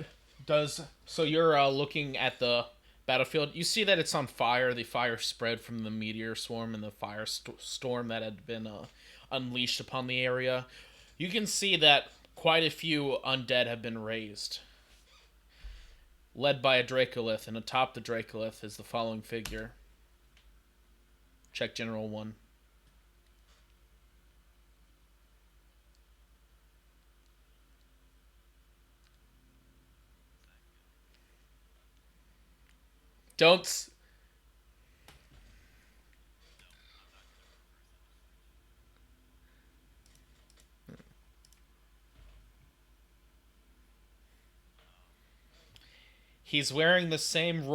does so you're looking at the battlefield. You see that it's on fire. The fire spread from the meteor swarm and the storm that had been unleashed upon the area. You can see that quite a few undead have been raised, led by a Dracolith, and atop the Dracolith is the following figure. Check General 1. Don't. He's wearing the same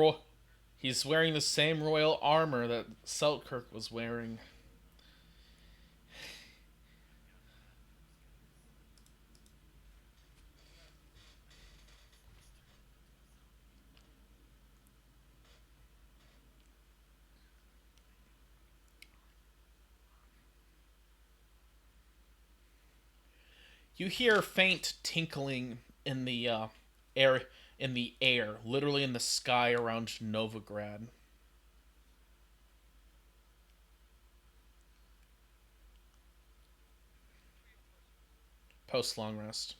He's wearing the same royal armor that Selkirk was wearing. You hear faint tinkling in the area in the air, literally in the sky around Novigrad. Post long rest.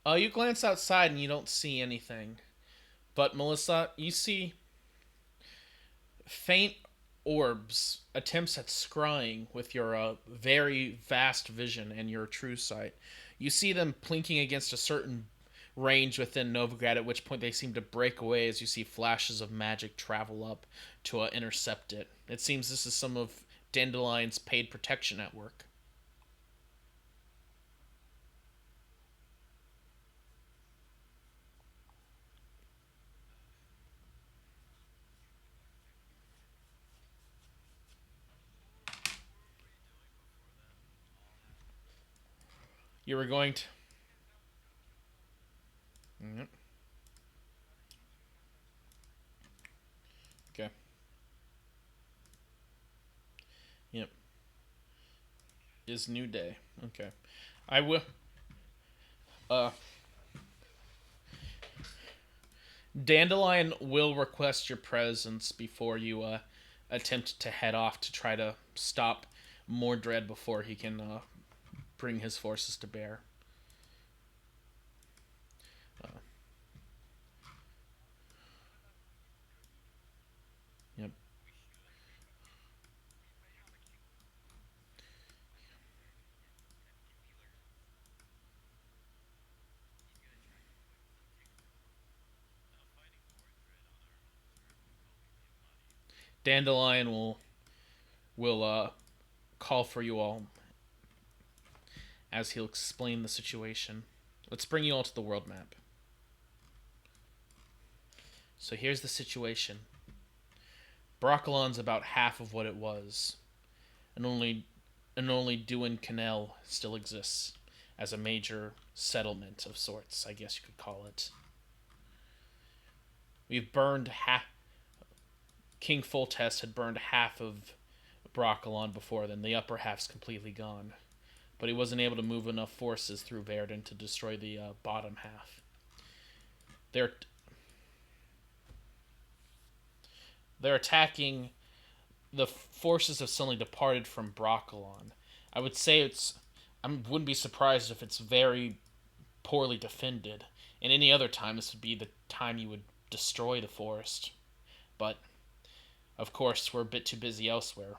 You glance outside and you don't see anything. But Melissa, you see faint orbs, attempts at scrying with your very vast vision and your true sight. You see them plinking against a certain range within Novigrad, at which point they seem to break away as you see flashes of magic travel up to intercept it. It seems this is some of Dandelion's paid protection network. You were going to. Yep. Okay. Yep. Is new day. Okay. I will. Uh, Dandelion will request your presence before you attempt to head off to try to stop Mordred before he can bring his forces to bear. Uh, yep. Dandelion will call for you all as he'll explain the situation. Let's bring you all to the world map. So here's the situation. Broccolon's about half of what it was, and only Duin Canal still exists as a major settlement of sorts, I guess you could call it. We've burned half. King Foltest had burned half of Broccolon before then. The upper half's completely gone, but he wasn't able to move enough forces through Verden to destroy the bottom half. They're they're attacking. The forces have suddenly departed from Broccolon. I would say it's. I wouldn't be surprised if it's very poorly defended. And any other time, this would be the time you would destroy the forest. But of course, we're a bit too busy elsewhere.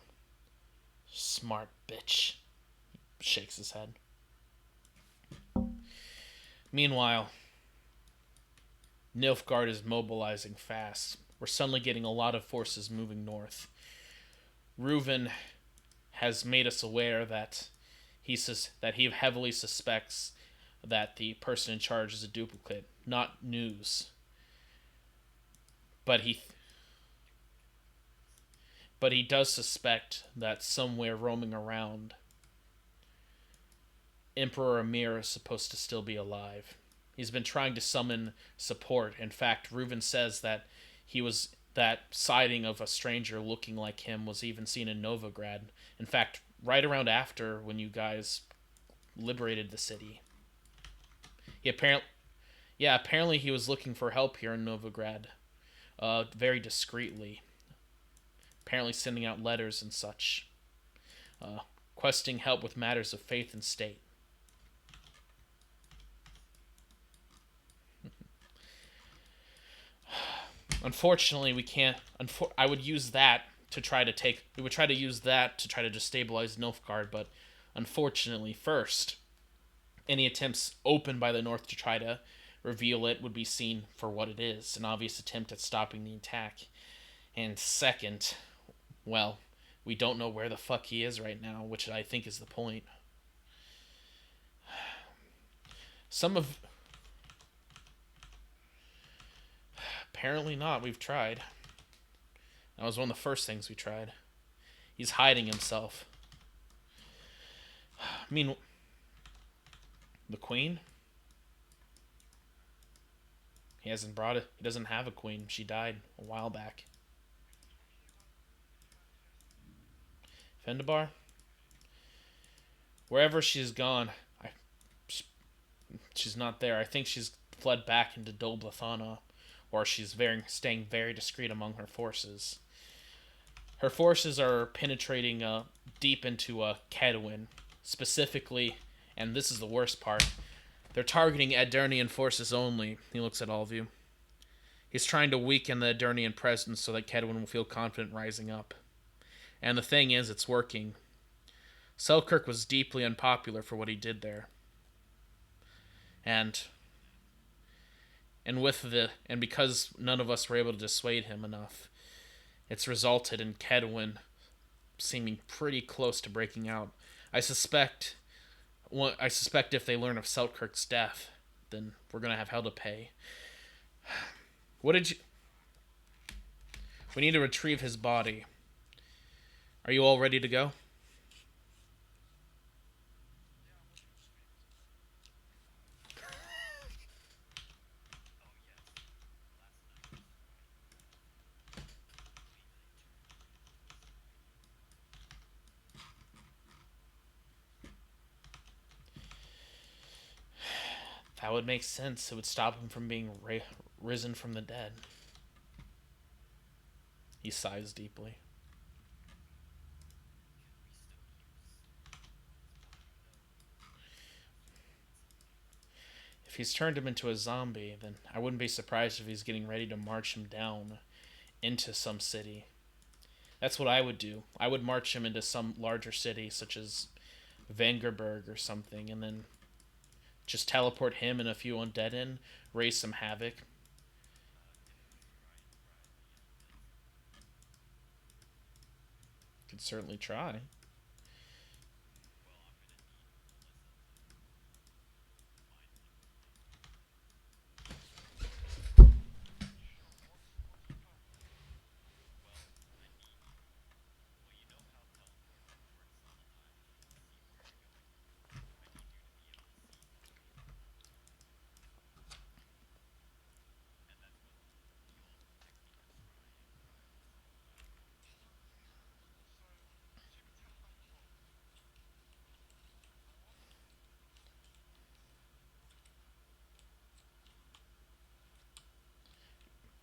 Smart bitch. Shakes his head. Meanwhile, Nilfgaard is mobilizing fast. We're suddenly getting a lot of forces moving north. Reuven has made us aware that he heavily suspects that the person in charge is a duplicate, not news. But he does suspect that somewhere roaming around, Emperor Emhyr is supposed to still be alive. He's been trying to summon support. In fact, Reuven says that that sighting of a stranger looking like him was even seen in Novigrad. In fact, right around after when you guys liberated the city. He apparently he was looking for help here in Novigrad, very discreetly. Apparently sending out letters and such, questing help with matters of faith and state. Unfortunately, we can't. I would use that to try to take. We would try to use that to try to destabilize Nilfgaard, but unfortunately, first, any attempts opened by the North to try to reveal it would be seen for what it is, an obvious attempt at stopping the attack. And second, well, we don't know where the fuck he is right now, which I think is the point. Some of. Apparently not. We've tried. That was one of the first things we tried. He's hiding himself. I mean, the queen? He hasn't brought it. He doesn't have a queen. She died a while back. Fendabar? Wherever she's gone, She's not there. I think she's fled back into Dol Blathana, or she's staying very discreet among her forces. Her forces are penetrating deep into Cadwin, specifically, and this is the worst part. They're targeting Aedirnian forces only. He looks at all of you. He's trying to weaken the Aedirnian presence so that Cadwin will feel confident rising up. And the thing is, it's working. Selkirk was deeply unpopular for what he did there. And because none of us were able to dissuade him enough, it's resulted in Cadwin seeming pretty close to breaking out. I suspect if they learn of Selkirk's death, then we're gonna have hell to pay. What did you? We need to retrieve his body. Are you all ready to go? That would make sense. It would stop him from being risen from the dead. He sighs deeply. If he's turned him into a zombie, then I wouldn't be surprised if he's getting ready to march him down into some city. That's what I would do. I would march him into some larger city, such as Vangerberg or something, and then just teleport him and a few undead in, raise some havoc. Could certainly try.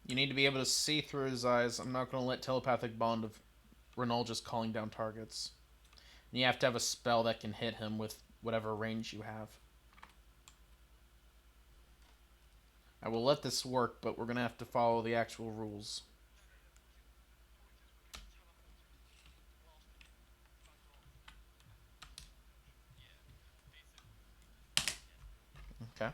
You need to be able to see through his eyes. I'm not going to let telepathic bond of Renault just calling down targets. And you have to have a spell that can hit him with whatever range you have. I will let this work, but we're going to have to follow the actual rules. Okay.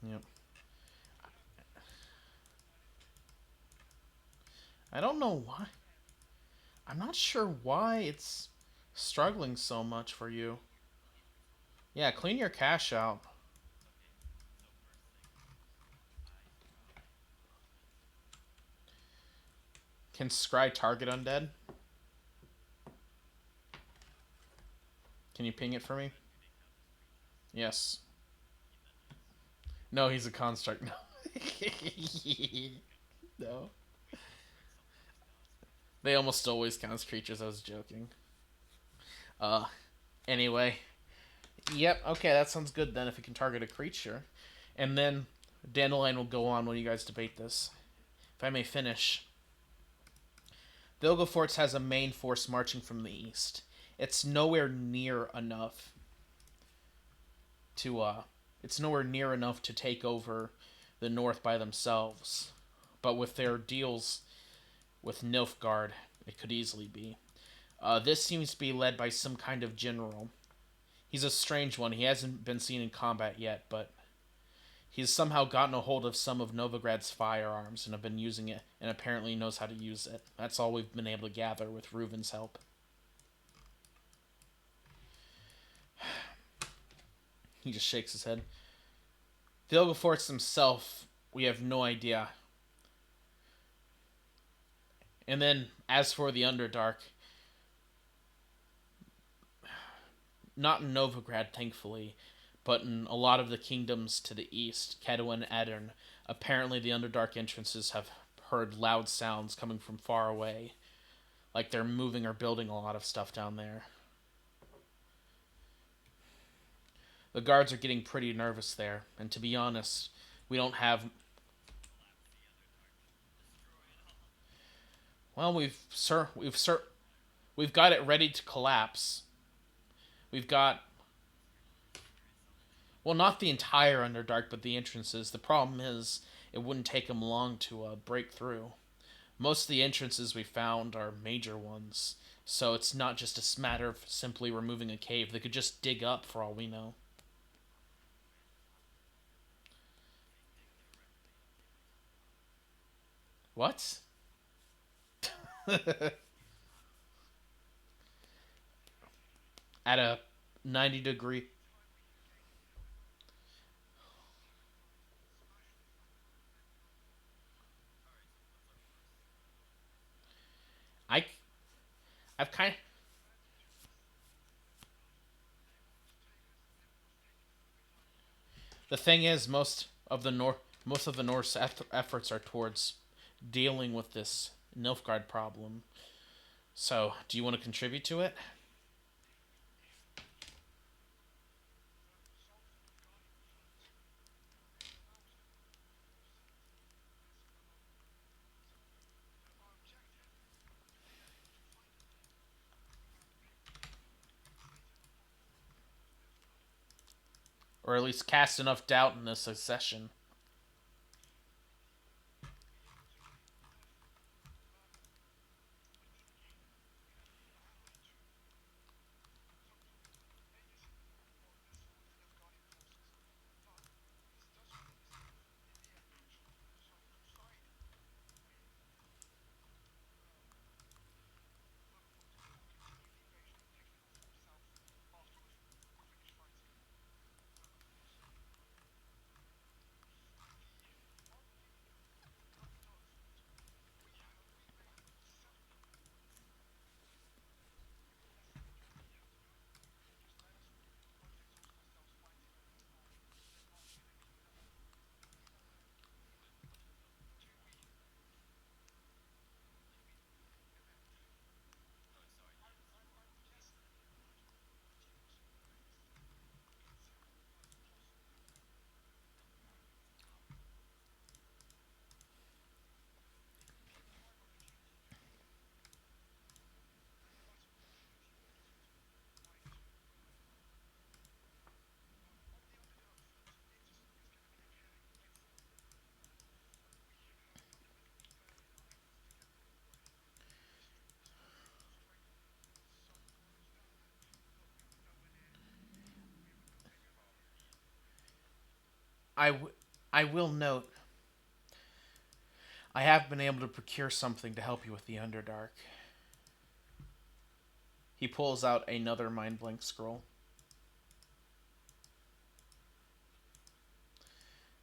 Yep. I don't know why. I'm not sure why it's struggling so much for you. Yeah, clean your cache out. Can Scry target undead? Can you ping it for me? Yes. No, he's a construct. No. No. They almost always count creatures. I was joking. Uh, anyway. Yep, okay, that sounds good then if it can target a creature. And then Dandelion will go on when you guys debate this. If I may finish. Vilgefortz has a main force marching from the east. It's nowhere near enough to take over the north by themselves. But with their deals with Nilfgaard, it could easily be. This seems to be led by some kind of general. He's a strange one. He hasn't been seen in combat yet, but he's somehow gotten a hold of some of Novigrad's firearms and have been using it, and apparently knows how to use it. That's all we've been able to gather with Reuven's help. He just shakes his head. Vilgefortz himself, we have no idea. And then, as for the Underdark, not in Novigrad, thankfully, but in a lot of the kingdoms to the east, Cadwin and Aedirn, apparently the Underdark entrances have heard loud sounds coming from far away, like they're moving or building a lot of stuff down there. The guards are getting pretty nervous there, and to be honest, we don't have. Well, we've got it ready to collapse. We've got, well, not the entire Underdark, but the entrances. The problem is it wouldn't take them long to break through. Most of the entrances we found are major ones, so it's not just a matter of simply removing a cave. They could just dig up for all we know. What? At a 90-degree. I I've kind The thing is, most of the Norse efforts are towards dealing with this Nilfgaard problem. So, do you want to contribute to it? Or at least cast enough doubt in the succession? I, w- I will note, I have been able to procure something to help you with the Underdark. He pulls out another Mind Blank scroll.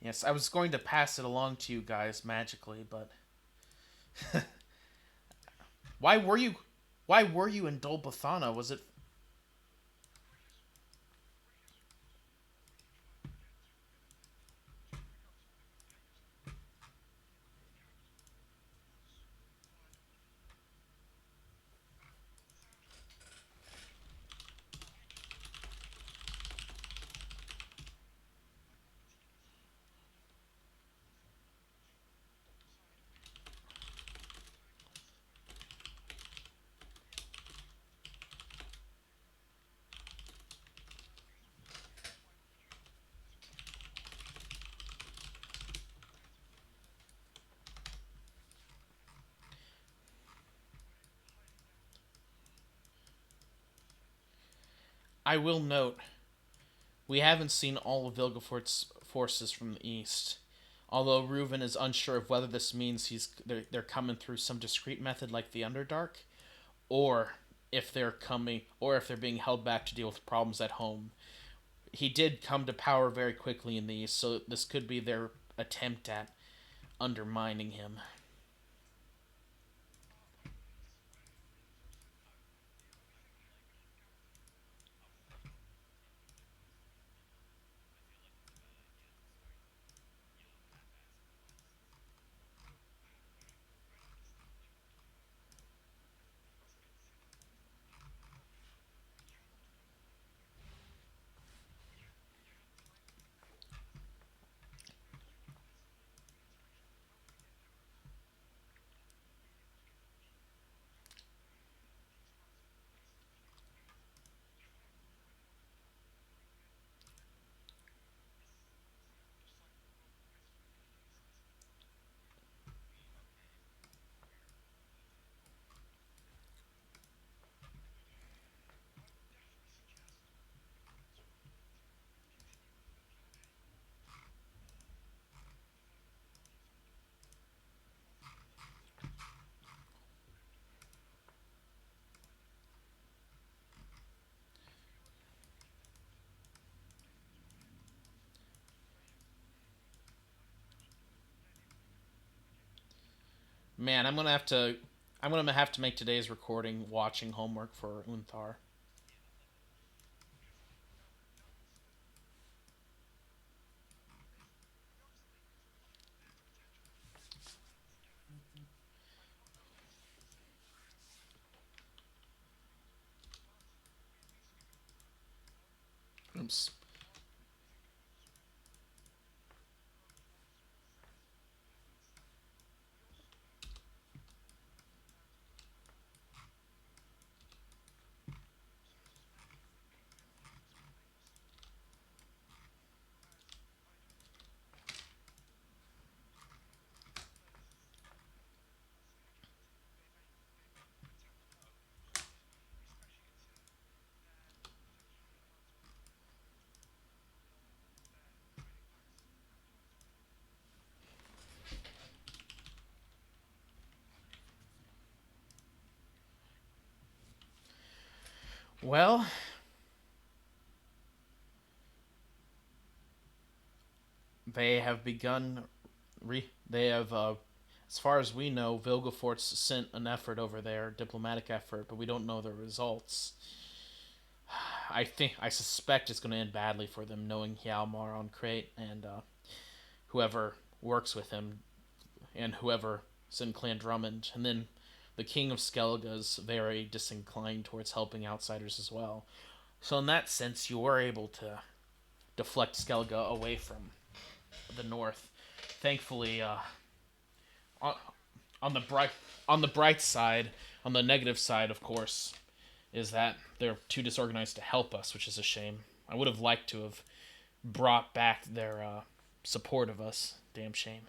Yes, I was going to pass it along to you guys magically, but why were you why were you in Dol Bathana? Was it I will note, we haven't seen all of Vilgefort's forces from the east. Although Reuven is unsure of whether this means they're coming through some discrete method like the Underdark, or if they're being held back to deal with problems at home. He did come to power very quickly in these, so this could be their attempt at undermining him. Man, I'm gonna have to make today's recording watching homework for Unthar. Oops. Well, they have begun. They have, as far as we know, Vilgefortz sent an effort over there, diplomatic effort, but we don't know the results. I suspect it's going to end badly for them, knowing Hjalmar on Crate and whoever works with him and whoever is in Clan Drummond, and then the King of Skellige is very disinclined towards helping outsiders as well. So in that sense, you were able to deflect Skellige away from the north. Thankfully, on, on the bright on the bright side, on the negative side, of course, is that they're too disorganized to help us, which is a shame. I would have liked to have brought back their support of us. Damn shame.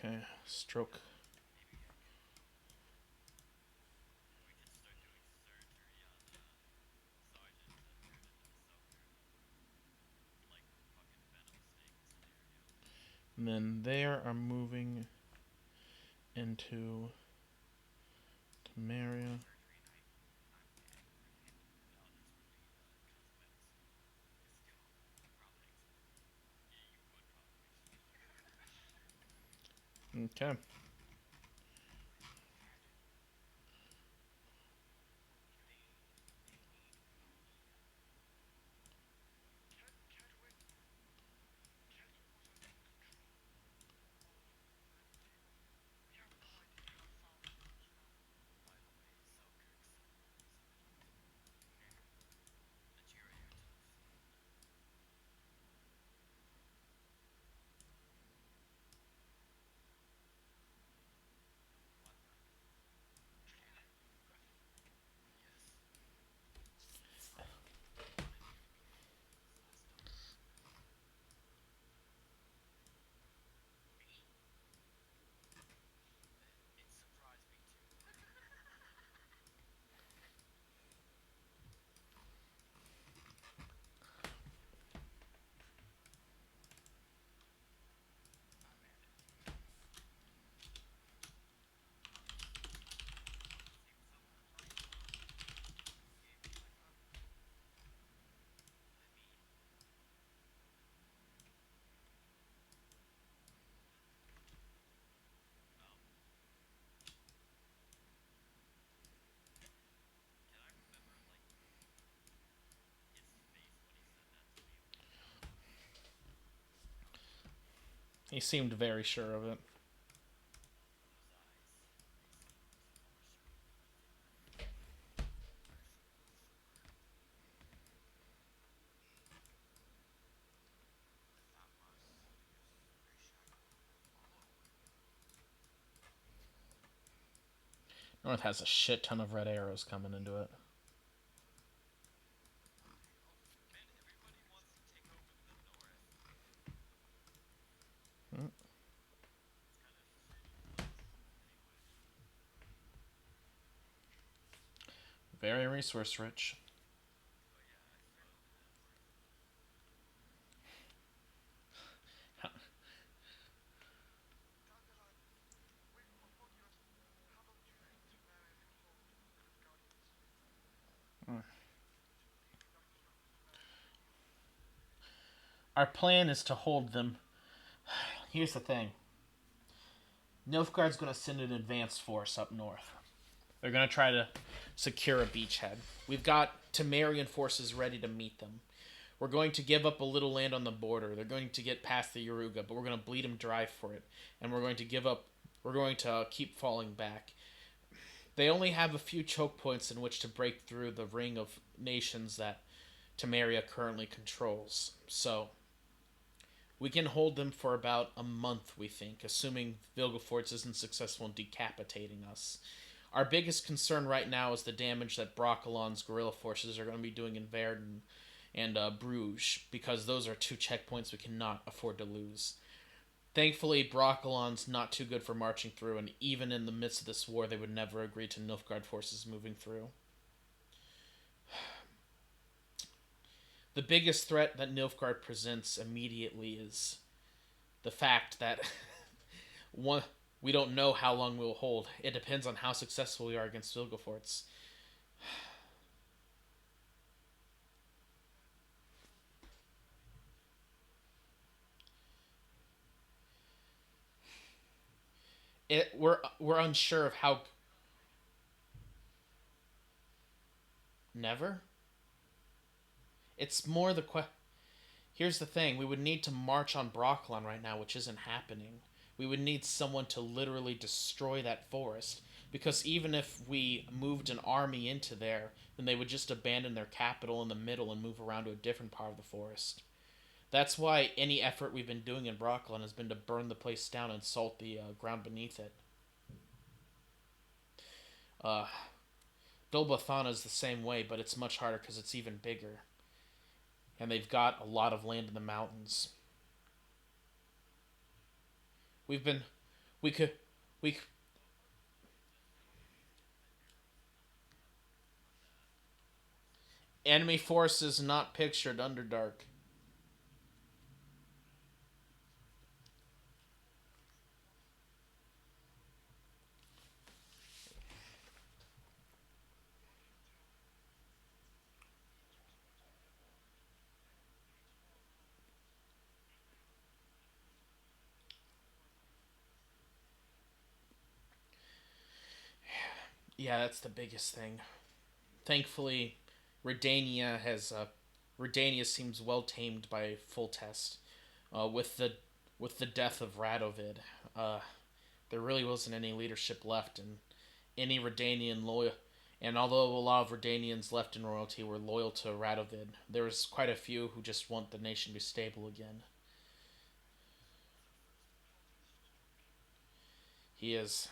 Okay, stroke. And then they are moving into Temeria. Okay. He seemed very sure of it. North has a shit ton of red arrows coming into it. Mm, very resource rich. Our plan is to hold them. Here's the thing. Nilfgaard's going to send an advanced force up north. They're going to try to secure a beachhead. We've got Temerian forces ready to meet them. We're going to give up a little land on the border. They're going to get past the Yaruga, but we're going to bleed them dry for it. And we're going to give up. We're going to keep falling back. They only have a few choke points in which to break through the ring of nations that Temeria currently controls. So we can hold them for about a month, we think, assuming Vilgefortz isn't successful in decapitating us. Our biggest concern right now is the damage that Broccolon's guerrilla forces are going to be doing in Verdun and Bruges, because those are two checkpoints we cannot afford to lose. Thankfully, Broccolon's not too good for marching through, and even in the midst of this war, they would never agree to Nilfgaard forces moving through. The biggest threat that Nilfgaard presents immediately is the fact that one, we don't know how long we'll hold. It depends on how successful we are against Vilgefortz. We're unsure of how. Never. It's more the Here's the thing: we would need to march on Brocklon right now, which isn't happening. We would need someone to literally destroy that forest. Because even if we moved an army into there, then they would just abandon their capital in the middle and move around to a different part of the forest. That's why any effort we've been doing in Brocklon has been to burn the place down and salt the ground beneath it. Uh, Dolbathana is the same way, but it's much harder because it's even bigger. And they've got a lot of land in the mountains. We've been. We could. We. Enemy forces not pictured Underdark. Yeah, that's the biggest thing. Thankfully, Redania has. Redania seems well tamed by full test. With the death of Radovid, uh, there really wasn't any leadership left, and any Redanian loyal. And although a lot of Redanians left in royalty were loyal to Radovid, there was quite a few who just want the nation to be stable again. He is.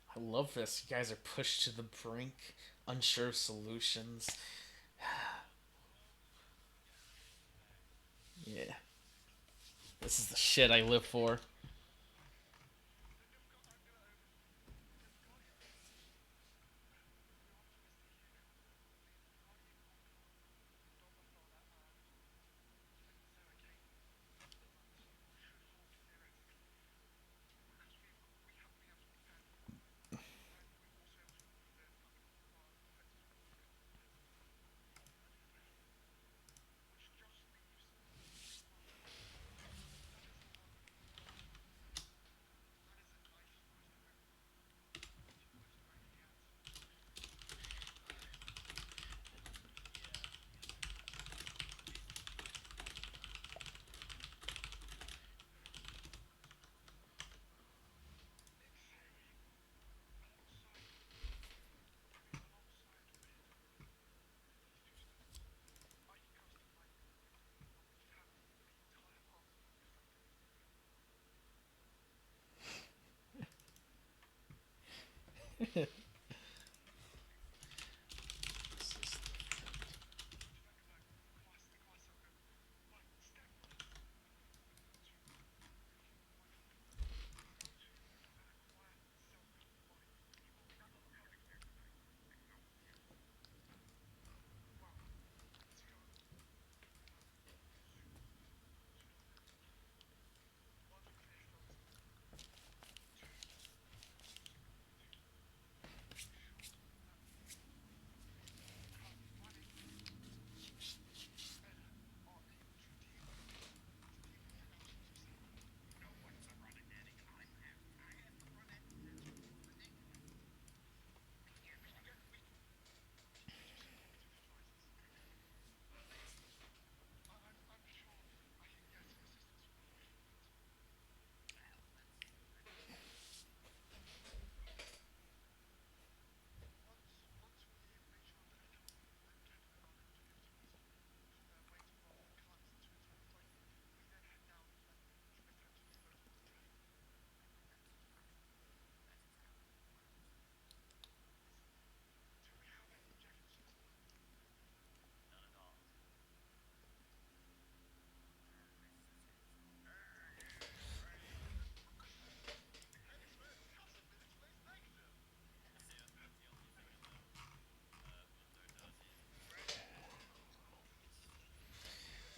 I love this. You guys are pushed to the brink, unsure of solutions. Yeah. This is the shit I live for.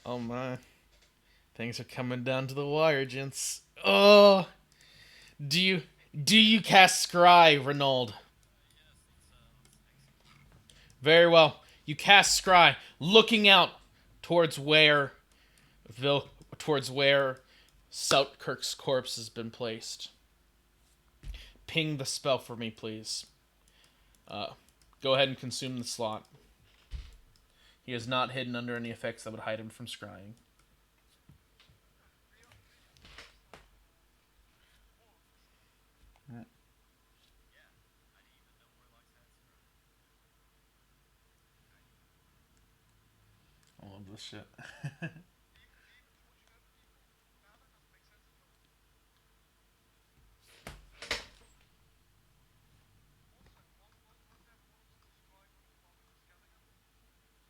Oh my. Things are coming down to the wire, gents. Oh, do you do you cast Scry, Renauld? Very well. You cast Scry, looking out towards where Vil- towards where Soutkirk's corpse has been placed. Ping the spell for me, please. Uh, Go ahead and consume the slot. He is not hidden under any effects that would hide him from scrying. I love this shit.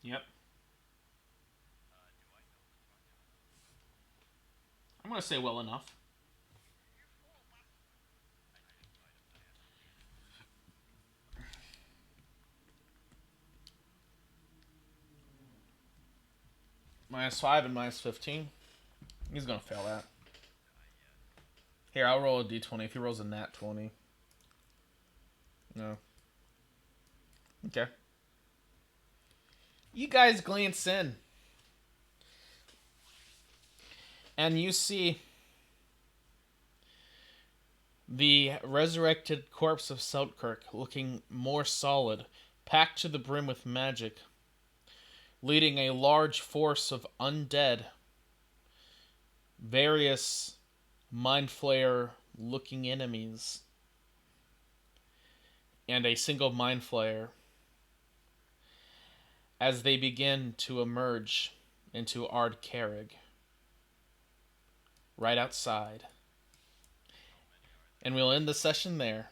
Yep. I'm gonna say well enough. -5 and -15. He's gonna fail that. Here, I'll roll a d20. If he rolls a nat 20. No. Okay. You guys glance in. And you see the resurrected corpse of Seltkirk looking more solid, packed to the brim with magic, leading a large force of undead, various mind flayer looking enemies, and a single mind flayer as they begin to emerge into Ard Carrig, right outside. And we'll end the session there.